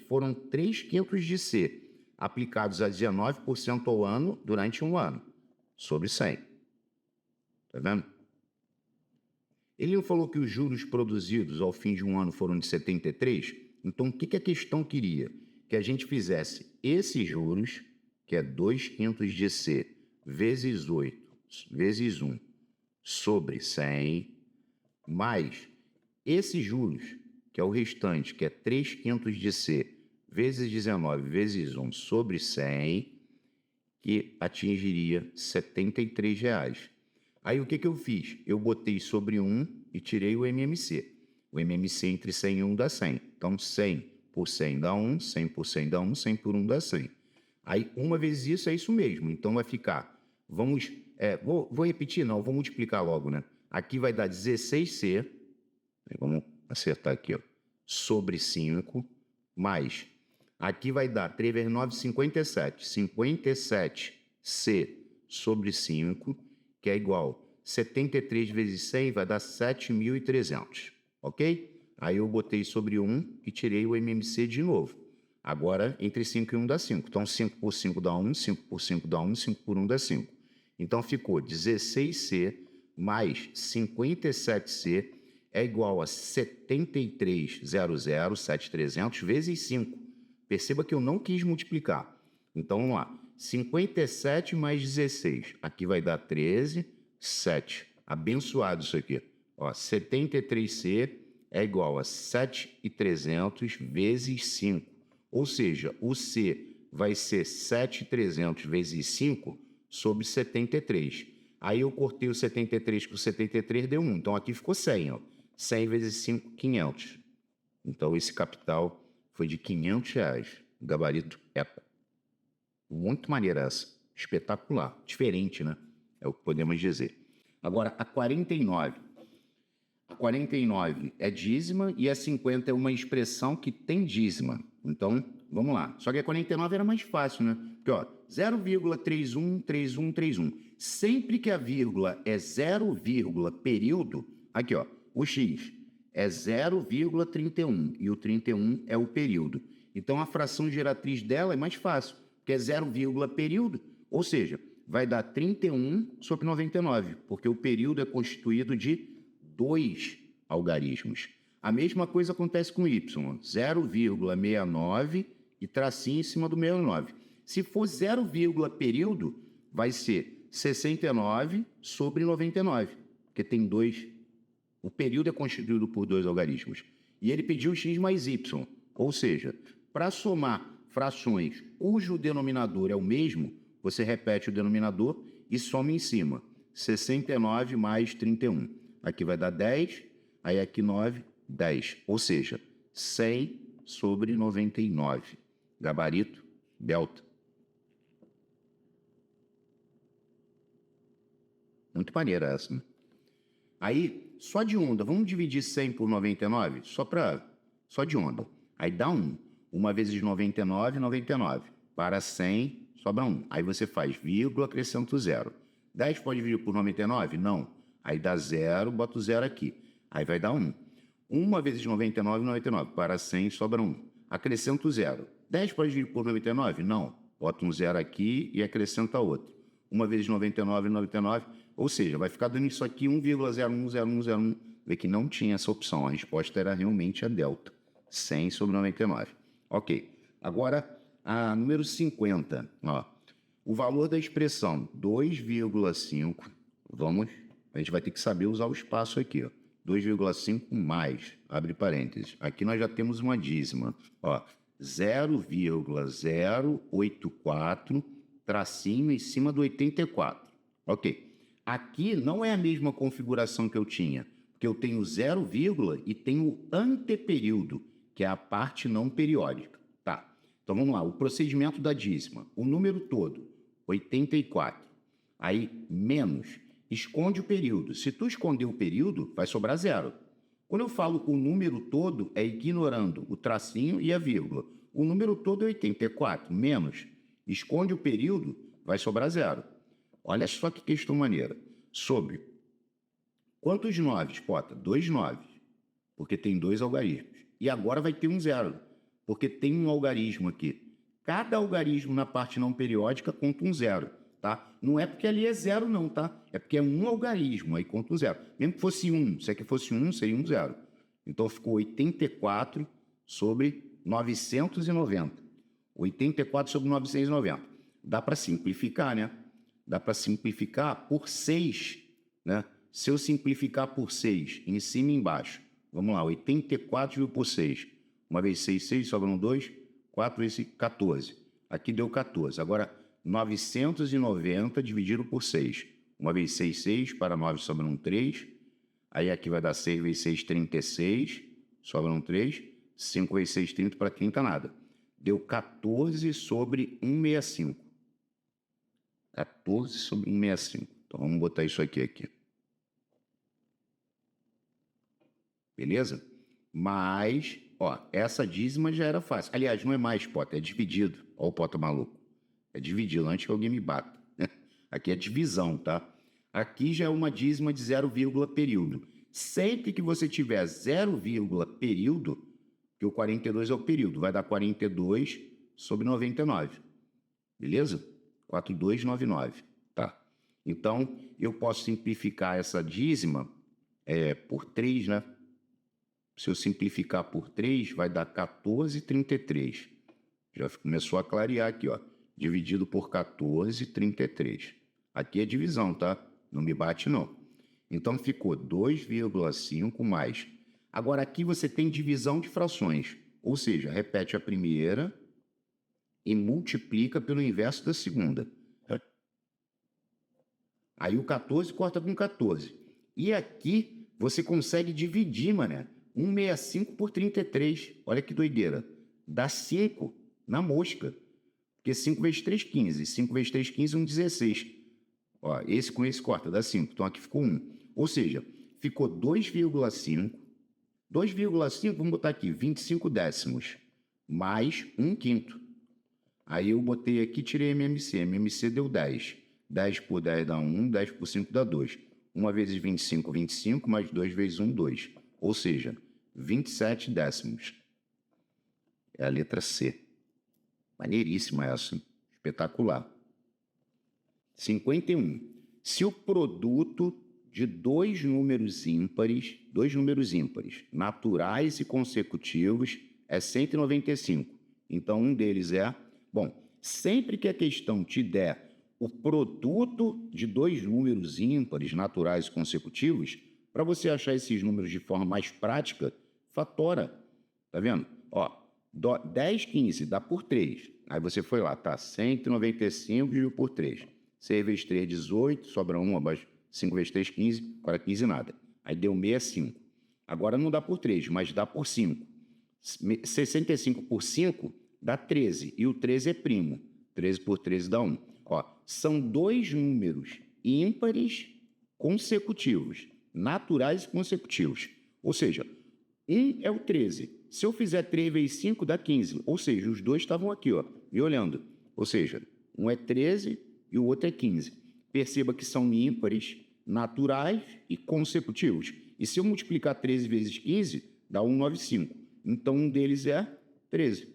foram 3/5 de C, aplicados a 19% ao ano durante um ano, sobre 100. Tá vendo? Ele não falou que os juros produzidos ao fim de um ano foram de 73? Então, o que a questão queria? Que a gente fizesse esses juros, que é 2/5 de C, vezes 8, vezes 1, sobre 100, mais esses juros, que é o restante, que é 3/5 de C, vezes 19, vezes 1, sobre 100, que atingiria R$ 73. Aí o que eu fiz? Eu botei sobre 1 e tirei o MMC. O MMC entre 100 e 1 dá 100. Então 100 por 100 dá 1, 100 por 100 dá 1, 100 por 1 dá 100. Aí uma vez isso é isso mesmo. Então vai ficar, vou repetir não, vou multiplicar logo, né? Aqui vai dar 16C, vamos acertar aqui, ó, sobre 5, mais, aqui vai dar 3 vezes 9, 57, 57C sobre 5, que é igual 73 vezes 100 vai dar 7.300, ok? Aí eu botei sobre 1 e tirei o MMC de novo. Agora, entre 5 e 1 dá 5. Então, 5 por 5 dá 1, 5 por 5 dá 1, 5 por 1 dá 5. Então, ficou 16C mais 57C é igual a 7300, vezes 5. Perceba que eu não quis multiplicar. Então, vamos lá. 57 mais 16. Aqui vai dar 13, 7. Abençoado isso aqui. Ó, 73C é igual a 7.300 vezes 5. Ou seja, o C vai ser 7.300 vezes 5 sobre 73. Aí eu cortei o 73 com 73, deu 1. Então, aqui ficou 100. Ó. 100 vezes 5, 500. Então, esse capital foi de R$ 500. O gabarito ETA. Muito maneira essa. Espetacular. Diferente, né? É o que podemos dizer. Agora, a 49. A 49 é dízima e a 50 é uma expressão que tem dízima. Então, vamos lá. Só que a 49 era mais fácil, né? Porque, ó, 0,313131. Sempre que a vírgula é 0, período, aqui, ó, o x é 0,31 e o 31 é o período. Então, a fração geratriz dela é mais fácil, que é 0, período, ou seja, vai dar 31 sobre 99, porque o período é constituído de 2 algarismos. A mesma coisa acontece com y, 0,69 e tracinho em cima do 69. Se for 0, período, vai ser 69 sobre 99, porque tem 2. O período é constituído por 2 algarismos. E ele pediu x mais y, ou seja, para somar frações cujo denominador é o mesmo, você repete o denominador e soma em cima. 69 mais 31. Aqui vai dar 10, aí aqui 9, 10. Ou seja, 100 sobre 99. Gabarito, delta. Muito maneira essa, né? Aí, só de onda, vamos dividir 100 por 99? Só de onda. Aí dá 1. 1 vezes 99, 99. Para 100, sobra 1. Aí você faz vírgula, acrescenta o 0. 10 pode dividir por 99? Não. Aí dá 0, bota o 0 aqui. Aí vai dar 1. 1 vezes 99, 99. Para 100, sobra 1. Acrescenta o 0. 10 pode dividir por 99? Não. Bota um 0 aqui e acrescenta outro. 1 vezes 99, 99. Ou seja, vai ficar dando isso aqui 1,010101. Vê que não tinha essa opção. A resposta era realmente a delta. 100 sobre 99. Ok. Agora, a número 50. Ó. O valor da expressão 2,5. A gente vai ter que saber usar o espaço aqui. 2,5 mais, abre parênteses. Aqui nós já temos uma dízima. 0,084, tracinho em cima do 84. Ok. Aqui não é a mesma configuração que eu tinha, porque eu tenho 0, e tenho o anteperíodo, que é a parte não periódica. Tá. Então vamos lá, o procedimento da dízima. O número todo, 84. Aí, menos, esconde o período. Se tu esconder o período, vai sobrar 0. Quando eu falo com o número todo, é ignorando o tracinho e a vírgula. O número todo é 84, menos, esconde o período, vai sobrar 0. Olha só que questão maneira. Sobre quantos 9, Pota? 2 9, porque tem 2 algarismos. E agora vai ter um 0, porque tem um algarismo aqui. Cada algarismo na parte não periódica conta um 0, tá? Não é porque ali é 0 não, tá? É porque é um algarismo, aí conta um 0. Mesmo que fosse 1, se aqui fosse 1, seria um 0. Então ficou 84 sobre 990. 84 sobre 990. Dá para simplificar, né? Dá para simplificar por 6, né? Se eu simplificar por 6, em cima e embaixo, vamos lá, 84 dividido por 6. 1 vezes 6, 6, sobram 2, 4 vezes 14. Aqui deu 14. Agora, 990 dividido por 6. 1 vezes 6, 6, para 9 sobram 3. Aí aqui vai dar 6 vezes 6, 36, sobram 3. 5 vezes 6, 30, para 30 nada. Deu 14 sobre 165. 14 sobre 165. Então, vamos botar isso aqui. Beleza? Mas, ó, essa dízima já era fácil. Aliás, não é mais, Pota, é dividido. Ó o Pota maluco. É dividido, antes que alguém me bata. Aqui é divisão, tá? Aqui já é uma dízima de 0, período. Sempre que você tiver 0, período, que o 42 é o período, vai dar 42 sobre 99. Beleza? 4299, tá? Então, eu posso simplificar essa dízima por 3, né? Se eu simplificar por 3, vai dar 14,33. Já começou a clarear aqui, ó. Dividido por 14,33. Aqui é divisão, tá? Não me bate, não. Então, ficou 2,5 mais. Agora, aqui você tem divisão de frações. Ou seja, repete a primeira e multiplica pelo inverso da segunda. Aí o 14 corta com 14. E aqui você consegue dividir, mané. 165 por 33. Olha que doideira. Dá 5 na mosca. Porque 5 vezes 3, 15. 5 vezes 3, 15, 16. Ó, esse com esse corta, dá 5. Então aqui ficou 1. Ou seja, ficou 2,5. 2,5, vamos botar aqui, 25 décimos, mais 1/5. Aí eu botei aqui, tirei MMC. MMC deu 10. 10 por 10 dá 1, 10 por 5 dá 2. 1 vezes 25, 25, mais 2 vezes 1, 2. Ou seja, 27 décimos. É a letra C. Maneiríssima essa, hein? Espetacular. 51. Se o produto de dois números ímpares, naturais e consecutivos, é 195. Então, um deles é... Bom, sempre que a questão te der o produto de dois números ímpares, naturais e consecutivos, para você achar esses números de forma mais prática, fatora. Tá vendo? Ó, 10, 15 dá por 3. Aí você foi lá, tá? 195 dividido por 3. 6 vezes 3, 18, sobra 1, abaixo. 5 vezes 3, 15, agora 15 nada. Aí deu 65. Agora não dá por 3, mas dá por 5. 65 por 5 dá 13, e o 13 é primo. 13 por 13 dá 1. Ó, são dois números ímpares consecutivos, naturais e consecutivos. Ou seja, um é o 13. Se eu fizer 3 vezes 5, dá 15. Ou seja, os dois estavam aqui, ó, me olhando. Ou seja, um é 13 e o outro é 15. Perceba que são ímpares, naturais e consecutivos. E se eu multiplicar 13 vezes 15, dá 195. Então, um deles é 13.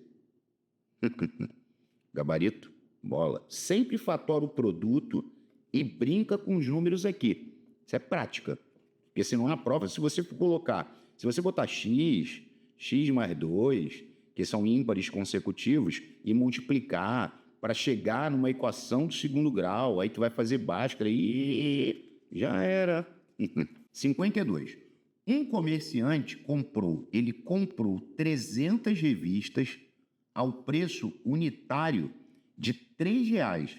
Gabarito, bola. Sempre fatora o produto e brinca com os números aqui. Isso é prática. Porque senão na prova, se você botar x mais 2, que são ímpares consecutivos, e multiplicar para chegar numa equação do segundo grau, aí tu vai fazer Bhaskara e já era. 52. Um comerciante comprou 300 revistas ao preço unitário de R$3.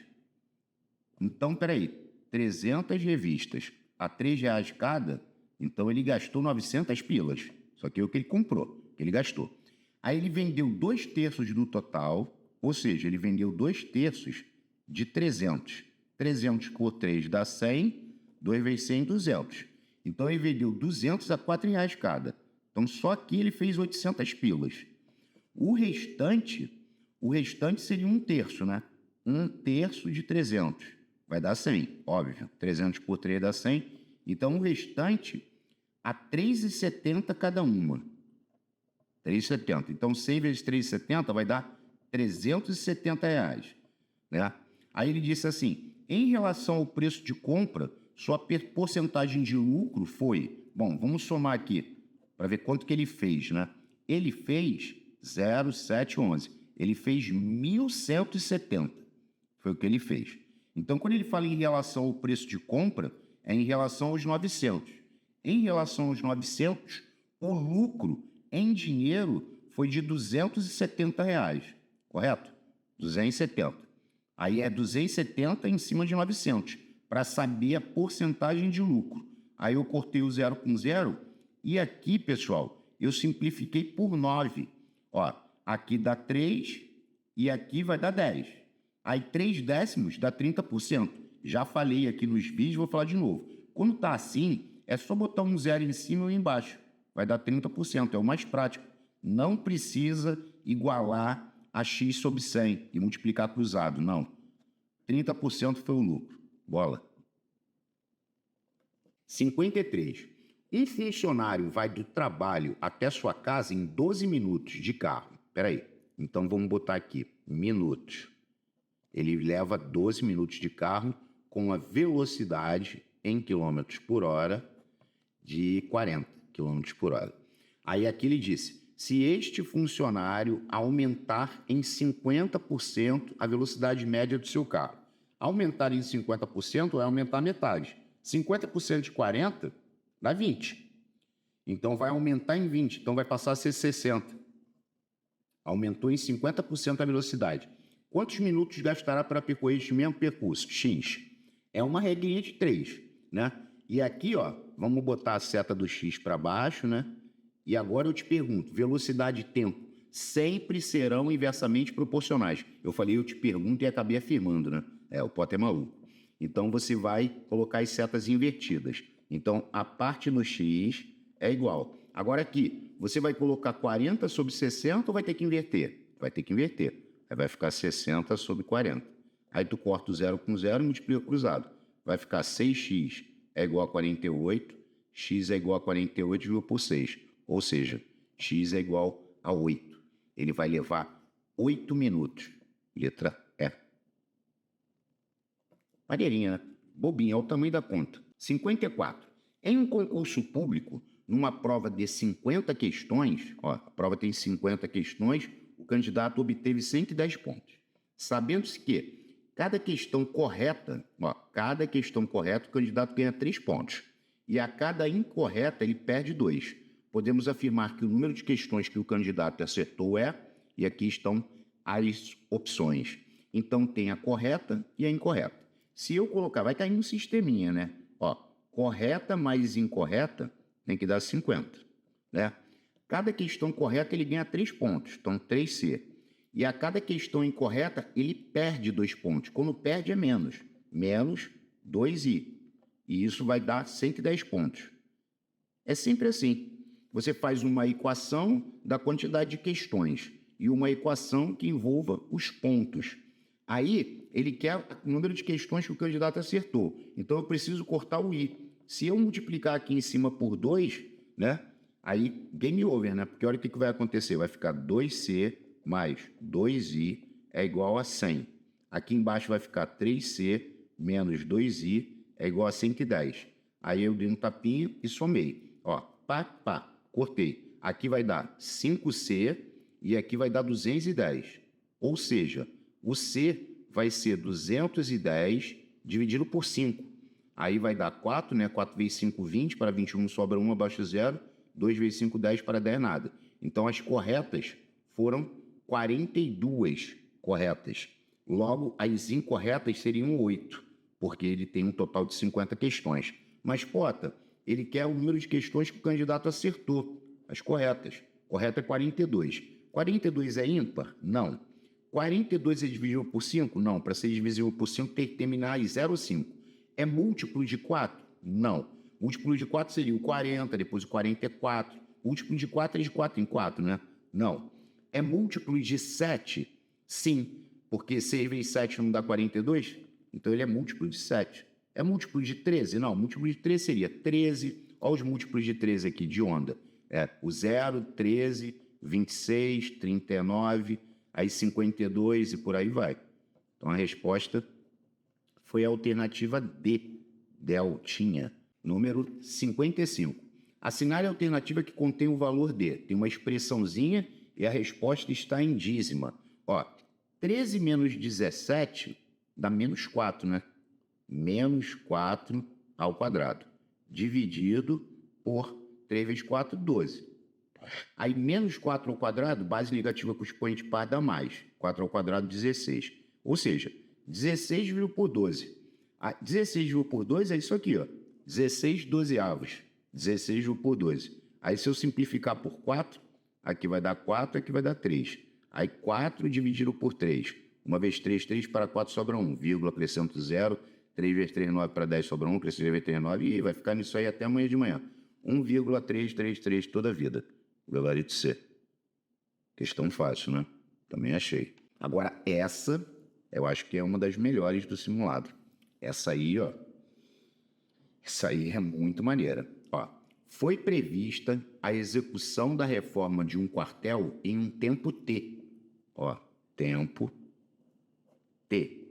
Então, peraí, 300 revistas a R$3 cada, então ele gastou 900 pilas. Só que é o que ele comprou, que ele gastou. Aí ele vendeu 2/3 do total, ou seja, ele vendeu 2/3 de 300. 300 por 3 dá 100, 2 vezes 100, 200. Então ele vendeu 200 a R$4 cada. Então só aqui ele fez 800 pilas. O restante seria 1/3, né? 1/3 de 300. Vai dar 100, óbvio. 300 por 3 dá 100. Então o restante a R$3,70 cada uma. 3,70. Então 100 vezes 3,70 vai dar R$370, né? Aí ele disse assim, em relação ao preço de compra, sua porcentagem de lucro foi... Bom, vamos somar aqui para ver quanto que ele fez, né? Ele fez 0,711. Ele fez 1.170. Foi o que ele fez. Então, quando ele fala em relação ao preço de compra, é em relação aos 900. Em relação aos 900, o lucro em dinheiro foi de R$270, correto? 270. Aí é 270 em cima de 900, para saber a porcentagem de lucro. Aí eu cortei o 0 com 0 e aqui, pessoal, eu simplifiquei por 9. Ó, aqui dá 3 e aqui vai dar 10. Aí 3 décimos dá 30%. Já falei aqui nos vídeos, vou falar de novo. Quando está assim, é só botar um 0 em cima e embaixo. Vai dar 30%, é o mais prático. Não precisa igualar a x sobre 100 e multiplicar cruzado, não. 30% foi o lucro. Bola. 53. Um funcionário vai do trabalho até sua casa em 12 minutos de carro. Espera aí. Então vamos botar aqui, minutos. Ele leva 12 minutos de carro com a velocidade em quilômetros por hora de 40 quilômetros por hora. Aí aqui ele disse, se este funcionário aumentar em 50% a velocidade média do seu carro. Aumentar em 50% é aumentar metade. 50% de 40 dá 20. Então vai aumentar em 20, então vai passar a ser 60. Aumentou em 50% a velocidade. Quantos minutos gastará para percorrer este mesmo percurso? X. É uma regrinha de 3, né? E aqui, ó, vamos botar a seta do X para baixo, né? E agora eu te pergunto, velocidade e tempo sempre serão inversamente proporcionais. Eu falei, eu te pergunto e acabei afirmando, né? O Potter é maluco. Então você vai colocar as setas invertidas. Então, a parte no x é igual. Agora aqui, você vai colocar 40 sobre 60 ou vai ter que inverter? Vai ter que inverter. Aí vai ficar 60 sobre 40. Aí tu corta o 0 com 0 e multiplica cruzado. Vai ficar 6x é igual a 48, x é igual a 48 dividido por 6. Ou seja, x é igual a 8. Ele vai levar 8 minutos. Letra E. Maneirinha, né? Bobinha, é o tamanho da conta. 54. Em um concurso público, numa prova de 50 questões, ó, a prova tem 50 questões, o candidato obteve 110 pontos. Sabendo-se que cada questão correta, o candidato ganha 3 pontos. E a cada incorreta, ele perde 2. Podemos afirmar que o número de questões que o candidato acertou é, e aqui estão as opções. Então, tem a correta e a incorreta. Se eu colocar, vai cair no sisteminha, né? Ó, correta mais incorreta tem que dar 50, né? Cada questão correta ele ganha 3 pontos, então 3C. E a cada questão incorreta ele perde 2 pontos. Quando perde é menos 2I. E isso vai dar 110 pontos. É sempre assim. Você faz uma equação da quantidade de questões e uma equação que envolva os pontos. Aí, ele quer o número de questões que o candidato acertou. Então, eu preciso cortar o I. Se eu multiplicar aqui em cima por 2, né? Aí, game over, né? Porque olha o que vai acontecer. Vai ficar 2C mais 2I é igual a 100. Aqui embaixo vai ficar 3C menos 2I é igual a 110. Aí, eu dei um tapinha e somei. Ó, pá, cortei. Aqui vai dar 5C e aqui vai dar 210. Ou seja, o C vai ser 210 dividido por 5. Aí vai dar 4, né? 4 vezes 5, 20. Para 21 sobra 1 abaixo de 0. 2 vezes 5, 10. Para 10, nada. Então, as corretas foram 42 corretas. Logo, as incorretas seriam 8, porque ele tem um total de 50 questões. Mas, Pota, ele quer o número de questões que o candidato acertou, as corretas. Correta é 42. 42 é ímpar? Não. 42 é divisível por 5? Não. Para ser divisível por 5 tem que terminar em 0 ou 5. É múltiplo de 4? Não. Múltiplo de 4 seria o 40, depois o 44. Múltiplo de 4 é de 4 em 4, né? Não. É múltiplo de 7? Sim. Porque 6 vezes 7 não dá 42? Então ele é múltiplo de 7. É múltiplo de 13? Não. Múltiplo de 13 seria 13. Olha os múltiplos de 13 aqui, de onda. É o 0, 13, 26, 39, aí 52 e por aí vai. Então a resposta foi a alternativa D, deltinha, número 55. Assinale a alternativa que contém o valor D. Tem uma expressãozinha e a resposta está em dízima. Ó, 13 menos 17 dá menos 4, né? Menos 4 ao quadrado, dividido por 3 vezes 4, 12. Aí, menos 4 ao quadrado, base negativa com expoente par dá mais. 4 ao quadrado, 16. Ou seja, 16 dividido por 12. 16 dividido por 2 é isso aqui, ó. 16 dozeavos. 16 dividido por 12. Aí, se eu simplificar por 4, aqui vai dar 4, aqui vai dar 3. Aí, 4 dividido por 3. 1 vezes 3, 3 para 4 sobra 1. Vírgula, acrescento 0. 3 vezes 3, 9 para 10 sobra 1. Acrescento 3 vezes 3, 9. E vai ficar nisso aí até amanhã de manhã. 1,333 toda a vida. Gabarito C. Questão fácil, né? Também achei. Agora, essa, eu acho que é uma das melhores do simulado. Essa aí, ó. Essa aí é muito maneira. Ó, foi prevista a execução da reforma de um quartel em um tempo T. Ó, tempo T.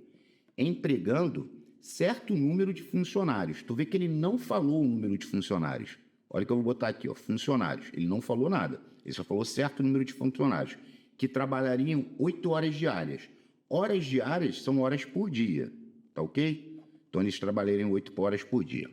Empregando certo número de funcionários. Tu vê que ele não falou o número de funcionários. Olha que eu vou botar aqui, ó, funcionários. Ele não falou nada. Ele só falou certo número de funcionários, que trabalhariam 8 horas diárias. Horas diárias são horas por dia, tá ok? Então, eles trabalhariam 8 horas por dia.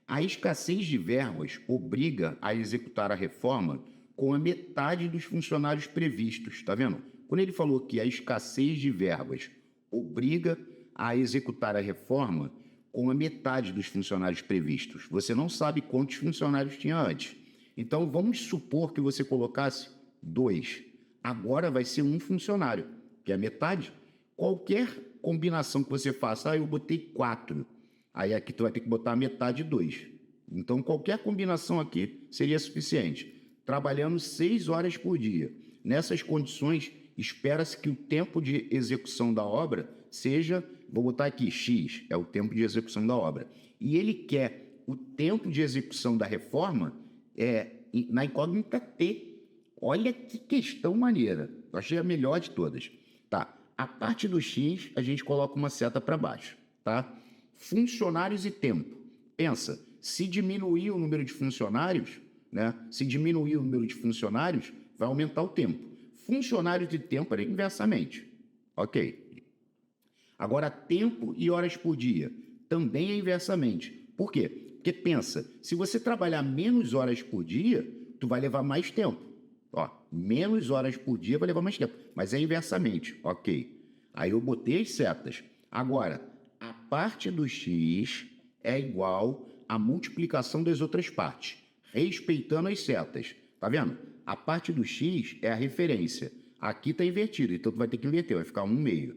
A escassez de verbas obriga a executar a reforma com a metade dos funcionários previstos, tá vendo? Quando ele falou que a escassez de verbas obriga a executar a reforma com a metade dos funcionários previstos. Você não sabe quantos funcionários tinha antes. Então, vamos supor que você colocasse 2. Agora vai ser um funcionário, que é a metade. Qualquer combinação que você faça, eu botei 4. Aí aqui tu vai ter que botar a metade 2. Então, qualquer combinação aqui seria suficiente. Trabalhando 6 horas por dia. Nessas condições, espera-se que o tempo de execução da obra seja, vou botar aqui, X, é o tempo de execução da obra. E ele quer o tempo de execução da reforma na incógnita T. Olha que questão maneira. Eu achei a melhor de todas. Tá. A parte do X, a gente coloca uma seta para baixo. Tá? Funcionários e tempo. Pensa, se diminuir o número de funcionários, né? Se diminuir o número de funcionários, vai aumentar o tempo. Funcionários e tempo era inversamente. Ok. Agora, tempo e horas por dia também é inversamente. Por quê? Porque pensa, se você trabalhar menos horas por dia, tu vai levar mais tempo. Ó, menos horas por dia vai levar mais tempo, mas é inversamente. Ok. Aí eu botei as setas. Agora, a parte do X é igual à multiplicação das outras partes, respeitando as setas. Tá vendo? A parte do X é a referência. Aqui está invertido, então tu vai ter que inverter, vai ficar 1/2.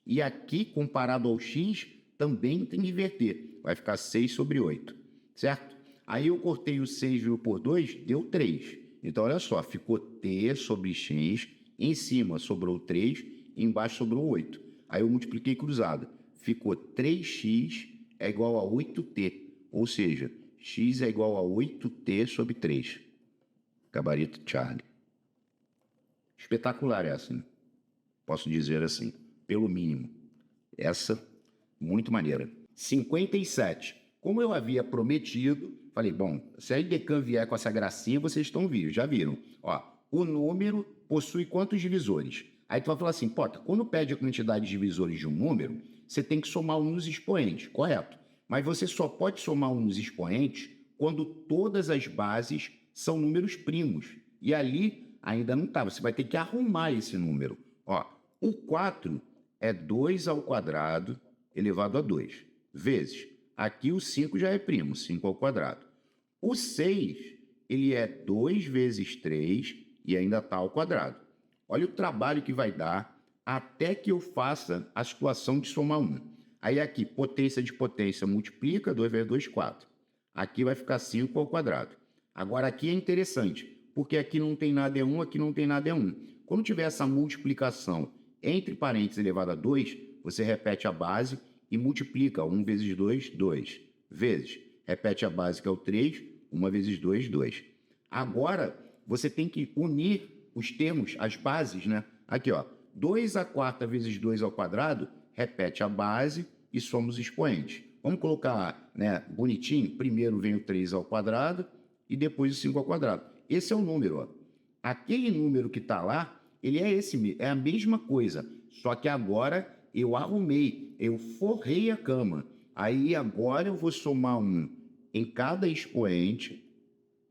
E aqui, comparado ao X, também tem que inverter. Vai ficar 6/8, certo? Aí eu cortei o 6 por 2, deu 3. Então, olha só, ficou T sobre X, em cima sobrou 3, embaixo sobrou 8. Aí eu multipliquei cruzado. Ficou 3x é igual a 8t, ou seja, x é igual a 8t sobre 3. Gabarito Charlie. Espetacular essa, né? Posso dizer assim, pelo mínimo. Essa, muito maneira. 57. Como eu havia prometido, falei, bom, se a IDECAM vier com essa gracinha, vocês estão vendo, já viram. Ó, o número possui quantos divisores? Aí tu vai falar assim, pô, quando pede a quantidade de divisores de um número, você tem que somar um nos expoentes, correto? Mas você só pode somar um nos expoentes quando todas as bases são números primos. E ali ainda não está, você vai ter que arrumar esse número. Ó, o 4 é 2 ao quadrado elevado a 2, vezes. Aqui o 5 já é primo, 5 ao quadrado. O 6, ele é 2 vezes 3 e ainda está ao quadrado. Olha o trabalho que vai dar até que eu faça a situação de somar 1. Aí aqui, potência de potência multiplica, 2 vezes 2, 4. Aqui vai ficar 5 ao quadrado. Agora aqui é interessante, porque aqui não tem nada é 1, aqui não tem nada é 1. Quando tiver essa multiplicação entre parênteses elevado a 2, você repete a base e multiplica 1 vezes 2, 2, vezes. Repete a base que é o 3, 1 vezes 2, 2. Agora, você tem que unir os termos, as bases, né? Aqui, ó, 2 à quarta vezes 2 ao quadrado, repete a base e soma os expoentes. Vamos colocar, né, bonitinho, primeiro vem o 3 ao quadrado e depois o 5 ao quadrado. Esse é o número, ó. Aquele número que está lá, ele é esse, é a mesma coisa, só que agora eu arrumei, eu forrei a cama. Aí agora eu vou somar 1 em cada expoente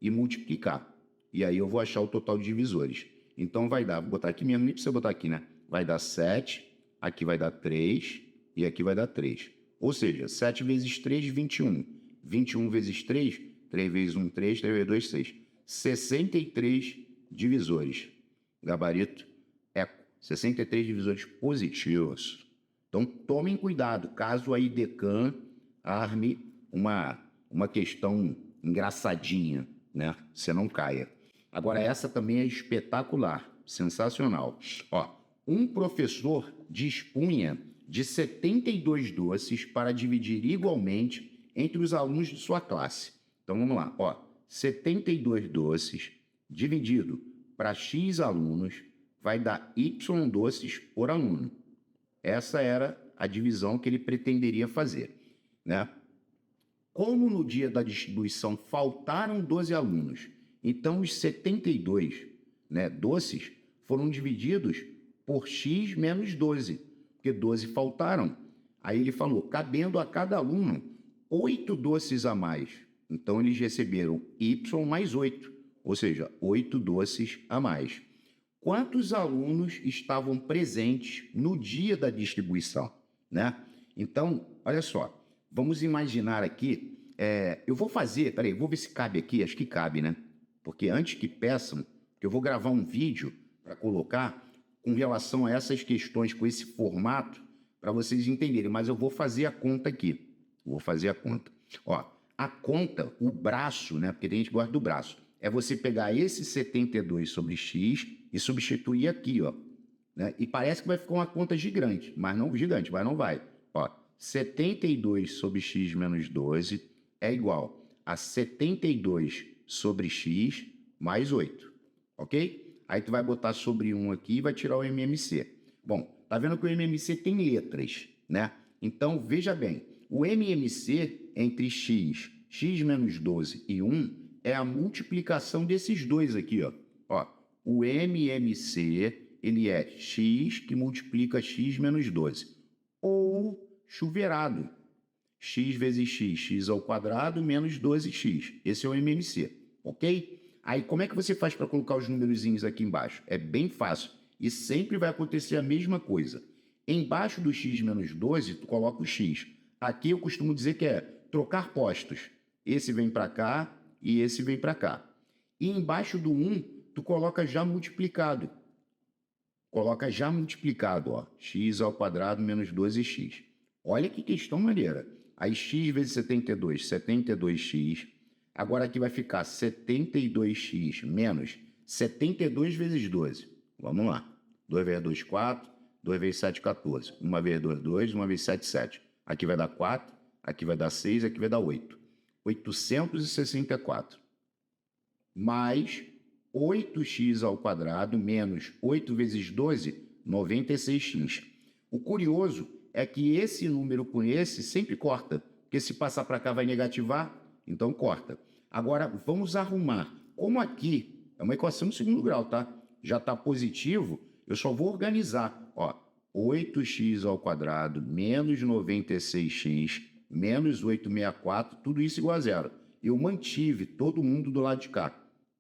e multiplicar. E aí eu vou achar o total de divisores. Então vai dar, vou botar aqui mesmo, nem precisa botar aqui, né? Vai dar 7, aqui vai dar 3 e aqui vai dar 3. Ou seja, 7 vezes 3, 21. 21 vezes 3, 3 vezes 1, 3, 3 vezes 2, 6. 63 divisores. Gabarito, eco. 63 divisores positivos. Então, tomem cuidado, caso a IDECAM arme uma questão engraçadinha, né? Você não caia. Agora, essa também é espetacular, sensacional. Ó, um professor dispunha de 72 doces para dividir igualmente entre os alunos de sua classe. Então, vamos lá. Ó, 72 doces dividido para X alunos vai dar Y doces por aluno. Essa era a divisão que ele pretenderia fazer, né? Como no dia da distribuição faltaram 12 alunos, então os 72, né, doces foram divididos por X menos 12, porque 12 faltaram. Aí ele falou, cabendo a cada aluno 8 doces a mais. Então eles receberam Y mais 8, ou seja, 8 doces a mais. Quantos alunos estavam presentes no dia da distribuição, né? Então, olha só, vamos imaginar aqui, eu vou fazer, peraí, vou ver se cabe aqui, acho que cabe, né? Porque antes que peçam, eu vou gravar um vídeo para colocar com relação a essas questões, com esse formato, para vocês entenderem, mas eu vou fazer a conta aqui, vou fazer a conta. Ó, A conta, o braço, né? Porque tem gente que gosta do braço. É você pegar esse 72 sobre x e substituir aqui, ó. Né? E parece que vai ficar uma conta gigante, mas não vai. Ó, 72 sobre x menos 12 é igual a 72 sobre x mais 8, ok? Aí tu vai botar sobre 1 aqui e vai tirar o MMC. Bom, tá vendo que o MMC tem letras, né? Então, veja bem, o MMC entre x menos 12 e 1 é a multiplicação desses dois aqui, ó. Ó, o MMC, ele é x que multiplica x menos 12. Ou chuveirado. X vezes x, x ao quadrado menos 12x. Esse é o MMC, ok? Aí, como é que você faz para colocar os númerozinhos aqui embaixo? É bem fácil. E sempre vai acontecer a mesma coisa. Embaixo do x menos 12, tu coloca o x. Aqui eu costumo dizer que é trocar postos. Esse vem para cá e esse vem para cá. E embaixo do 1, tu coloca já multiplicado. Coloca já multiplicado, ó. X ao quadrado menos 12x. Olha que questão maneira. Aí x vezes 72, 72x. Agora aqui vai ficar 72x menos 72 vezes 12. Vamos lá. 2 vezes 2, 4. 2 vezes 7, 14. 1 vezes 2, 2. 1 vezes 7, 7. Aqui vai dar 4. Aqui vai dar 6. Aqui vai dar 8. 864. Mais 8x ao quadrado menos 8 vezes 12, 96x. O curioso é que esse número com esse sempre corta, porque se passar para cá vai negativar, então corta. Agora, vamos arrumar. Como aqui é uma equação de segundo grau, tá? Já está positivo, eu só vou organizar. Ó, 8x ao quadrado menos 96x menos 864, tudo isso igual a zero. Eu mantive todo mundo do lado de cá,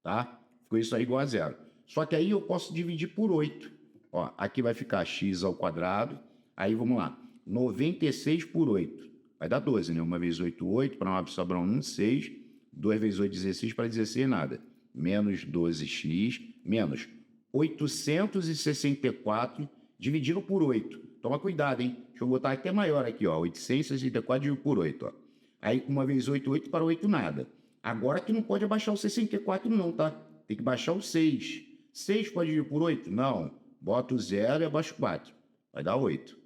tá? Ficou isso aí igual a zero. Só que aí eu posso dividir por 8. Ó, aqui vai ficar x ao quadrado. Aí vamos lá. 96 por 8. Vai dar 12, né? 1 vezes 8, 8. Para 9 sobra 1, 6. 2 vezes 8, 16. Para 16, nada. Menos 12x. Menos 864 dividido por 8. Toma cuidado, hein? Deixa eu botar até maior aqui, ó. 864 dividido por 8, ó. Aí 1 vezes 8, 8. Para 8, nada. Agora que não pode abaixar o 64 não, tá? Tem que baixar o 6. 6 pode dividir por 8? Não. Bota o 0 e abaixa o 4. Vai dar 8.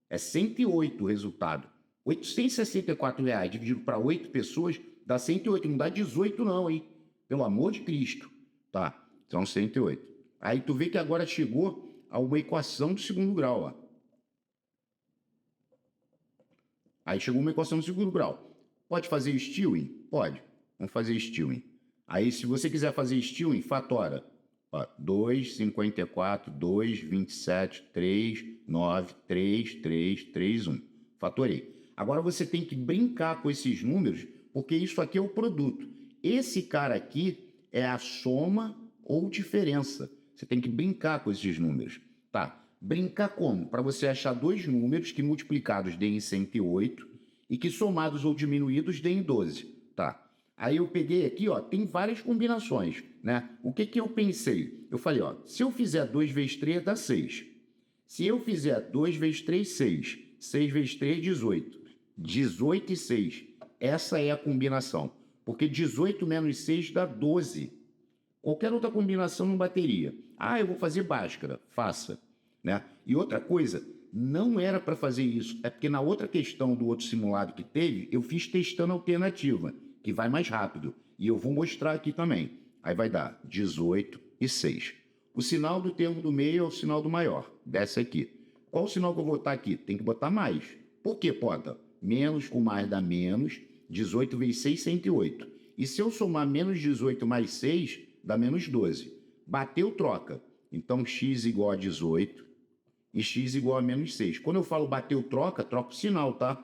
É 108 o resultado. R$ 864 dividido para 8 pessoas dá 108. Não dá 18 não, hein? Pelo amor de Cristo. Tá, são 108. Aí tu vê que agora chegou a uma equação do segundo grau, ó. Aí chegou uma equação do segundo grau. Pode fazer Stilling? Pode. Vamos fazer Stilling. Aí, se você quiser fazer Stilling, fatora. Ó, 2, 54, 2, 27, 3, 9, 3, 3, 3, 1. Fatorei. Agora você tem que brincar com esses números, porque isso aqui é o produto. Esse cara aqui é a soma ou diferença. Você tem que brincar com esses números. Tá? Brincar como? Para você achar dois números que multiplicados deem 108 e que somados ou diminuídos deem 12. Tá? Aí eu peguei aqui, ó, tem várias combinações, né? O que que eu pensei? Eu falei, ó, se eu fizer 2 vezes 3 dá 6. Se eu fizer 2 vezes 3, 6. 6 vezes 3, 18. 18 e 6. Essa é a combinação. Porque 18 menos 6 dá 12. Qualquer outra combinação não bateria. Ah, eu vou fazer Bhaskara. Faça. Né? E outra coisa, não era para fazer isso. É porque na outra questão do outro simulado que teve, eu fiz testando a alternativa, que vai mais rápido. E eu vou mostrar aqui também. Aí vai dar 18 e 6. O sinal do termo do meio é o sinal do maior. Desce aqui. Qual o sinal que eu vou botar aqui? Tem que botar mais. Por quê, Pota? Menos com mais dá menos. 18 vezes 6, 108. E se eu somar menos 18 mais 6, dá menos 12. Bateu, troca. Então, x igual a 18 e x igual a menos 6. Quando eu falo bateu, troca, troca o sinal, tá?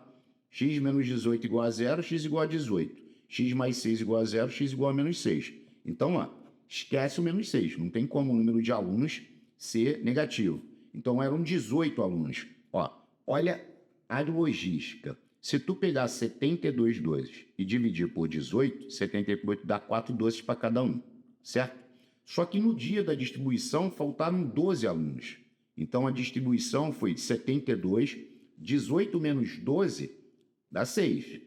X menos 18 igual a 0, x igual a 18. X mais 6 igual a 0, x igual a menos 6. Então, ó, esquece o menos 6. Não tem como o número de alunos ser negativo. Então, eram 18 alunos. Ó, olha a logística. Se tu pegar 72 doces e dividir por 18, 78 dá 4 doces para cada um, certo? Só que no dia da distribuição faltaram 12 alunos. Então, a distribuição foi 72, 18 menos 12 dá 6.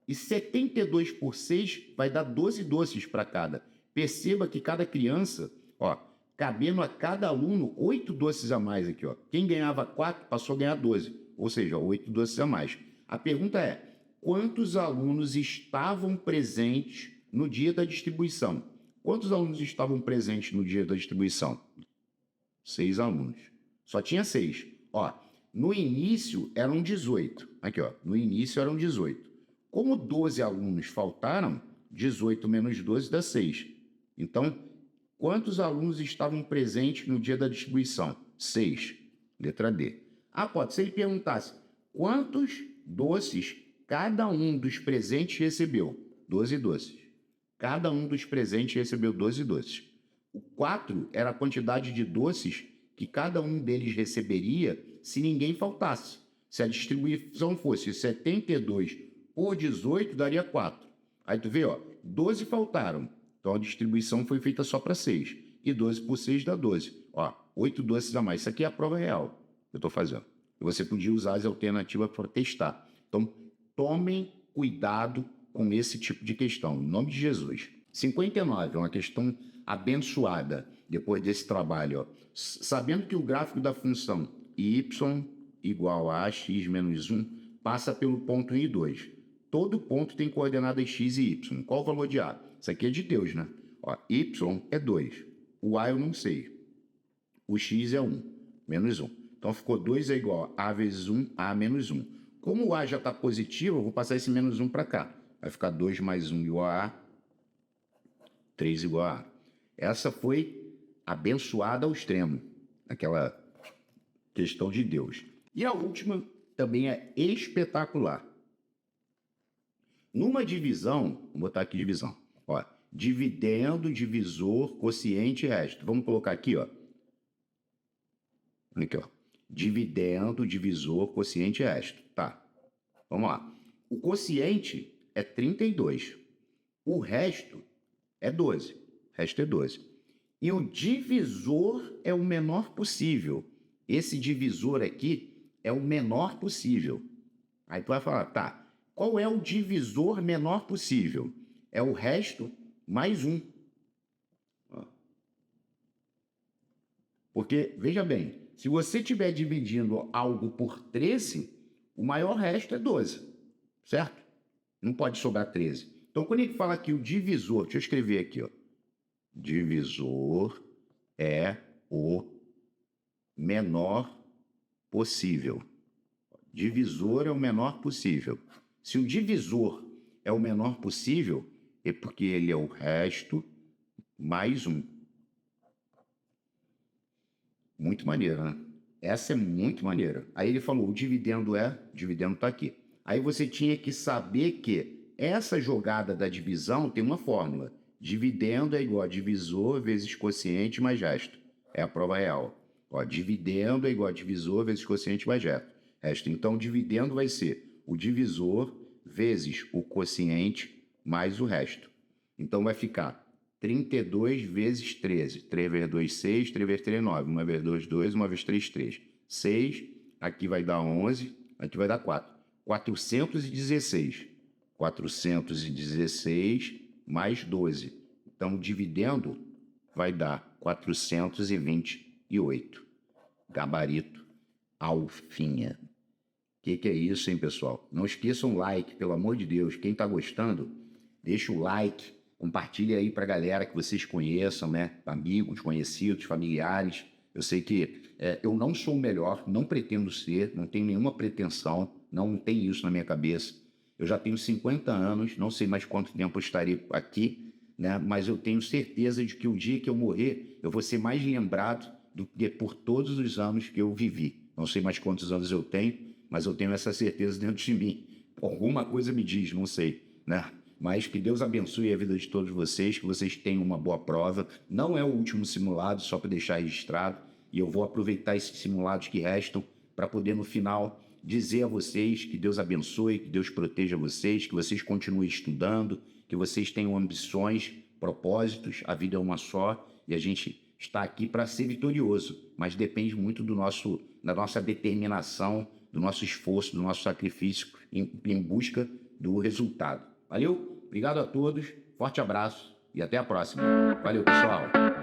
E 72 por 6 vai dar 12 doces para cada. Perceba que cada criança, ó, cabendo a cada aluno 8 doces a mais aqui, ó. Quem ganhava 4 passou a ganhar 12, ou seja, 8 doces a mais. A pergunta é: quantos alunos estavam presentes no dia da distribuição? Quantos alunos estavam presentes no dia da distribuição? 6 alunos. Só tinha 6. Ó, no início eram 18. Aqui, ó, no início eram 18. Como 12 alunos faltaram, 18 menos 12 dá 6. Então, quantos alunos estavam presentes no dia da distribuição? 6. Letra D. Ah, pode, se ele perguntasse quantos doces cada um dos presentes recebeu? 12 doces. Cada um dos presentes recebeu 12 doces. O 4 era a quantidade de doces que cada um deles receberia se ninguém faltasse. Se a distribuição fosse 72 por 18, daria 4. Aí tu vê, ó, 12 faltaram. Então a distribuição foi feita só para 6. E 12 por 6 dá 12. Ó, 8 doces a mais. Isso aqui é a prova real que eu estou fazendo. E você podia usar as alternativas para testar. Então, tomem cuidado com esse tipo de questão, em nome de Jesus. 59 é uma questão abençoada depois desse trabalho. Ó. Sabendo que o gráfico da função y igual a x menos 1 passa pelo ponto 1 e 2. Todo ponto tem coordenadas x e y. Qual o valor de a? Isso aqui é de Deus, né? Ó, y é 2. O a eu não sei. O x é 1, menos 1. Então ficou 2 é igual a vezes 1, a menos 1. Como o a já está positivo, eu vou passar esse menos 1 para cá. Vai ficar 2 mais 1 igual a 3 igual a. Essa foi abençoada ao extremo, aquela questão de Deus. E a última também é espetacular. Numa divisão, vou botar aqui divisão, ó, dividendo, divisor, quociente e resto. Vamos colocar aqui, ó. Aqui, ó. Dividendo, divisor, quociente e resto. Tá, vamos lá. O quociente é 32. O resto é 12. O resto é 12. E o divisor é o menor possível. Esse divisor aqui é o menor possível. Aí tu vai falar, tá, qual é o divisor menor possível? É o resto mais 1. Porque, veja bem, se você estiver dividindo algo por 13, o maior resto é 12, certo? Não pode sobrar 13. Então, quando ele fala que o divisor, deixa eu escrever aqui, ó. Divisor é o menor possível. Divisor é o menor possível. Se o divisor é o menor possível, é porque ele é o resto mais 1. Muito maneiro, né? Essa é muito maneira. Aí ele falou, o dividendo está aqui. Aí você tinha que saber que essa jogada da divisão tem uma fórmula. Dividendo é igual a divisor vezes quociente mais resto. É a prova real. Ó, dividendo é igual a divisor vezes quociente mais resto. Então, dividendo vai ser o divisor vezes o quociente mais o resto. Então, vai ficar 32 vezes 13. 3 vezes 2, 6. 3 vezes 3, 9. 1 vezes 2, 2. 1 vezes 3, 3. 6. Aqui vai dar 11. Aqui vai dar 4. 416. 416 mais 12. Então, dividendo vai dar 428. Gabarito alfinha. O que é isso, hein, pessoal? Não esqueçam o like, pelo amor de Deus. Quem está gostando, deixa o like. Compartilhe aí para a galera que vocês conheçam, né? Amigos, conhecidos, familiares. Eu sei que eu não sou o melhor, não pretendo ser, não tenho nenhuma pretensão, não tem isso na minha cabeça. Eu já tenho 50 anos, não sei mais quanto tempo eu estarei aqui, né? Mas eu tenho certeza de que o dia que eu morrer, eu vou ser mais lembrado do que por todos os anos que eu vivi. Não sei mais quantos anos eu tenho, mas eu tenho essa certeza dentro de mim. Alguma coisa me diz, não sei, né? Mas que Deus abençoe a vida de todos vocês, que vocês tenham uma boa prova. Não é o último simulado, só para deixar registrado. E eu vou aproveitar esses simulados que restam para poder, no final, dizer a vocês que Deus abençoe, que Deus proteja vocês, que vocês continuem estudando, que vocês tenham ambições, propósitos. A vida é uma só e a gente está aqui para ser vitorioso, mas depende muito da nossa determinação, do nosso esforço, do nosso sacrifício em busca do resultado. Valeu? Obrigado a todos, forte abraço e até a próxima. Valeu, pessoal!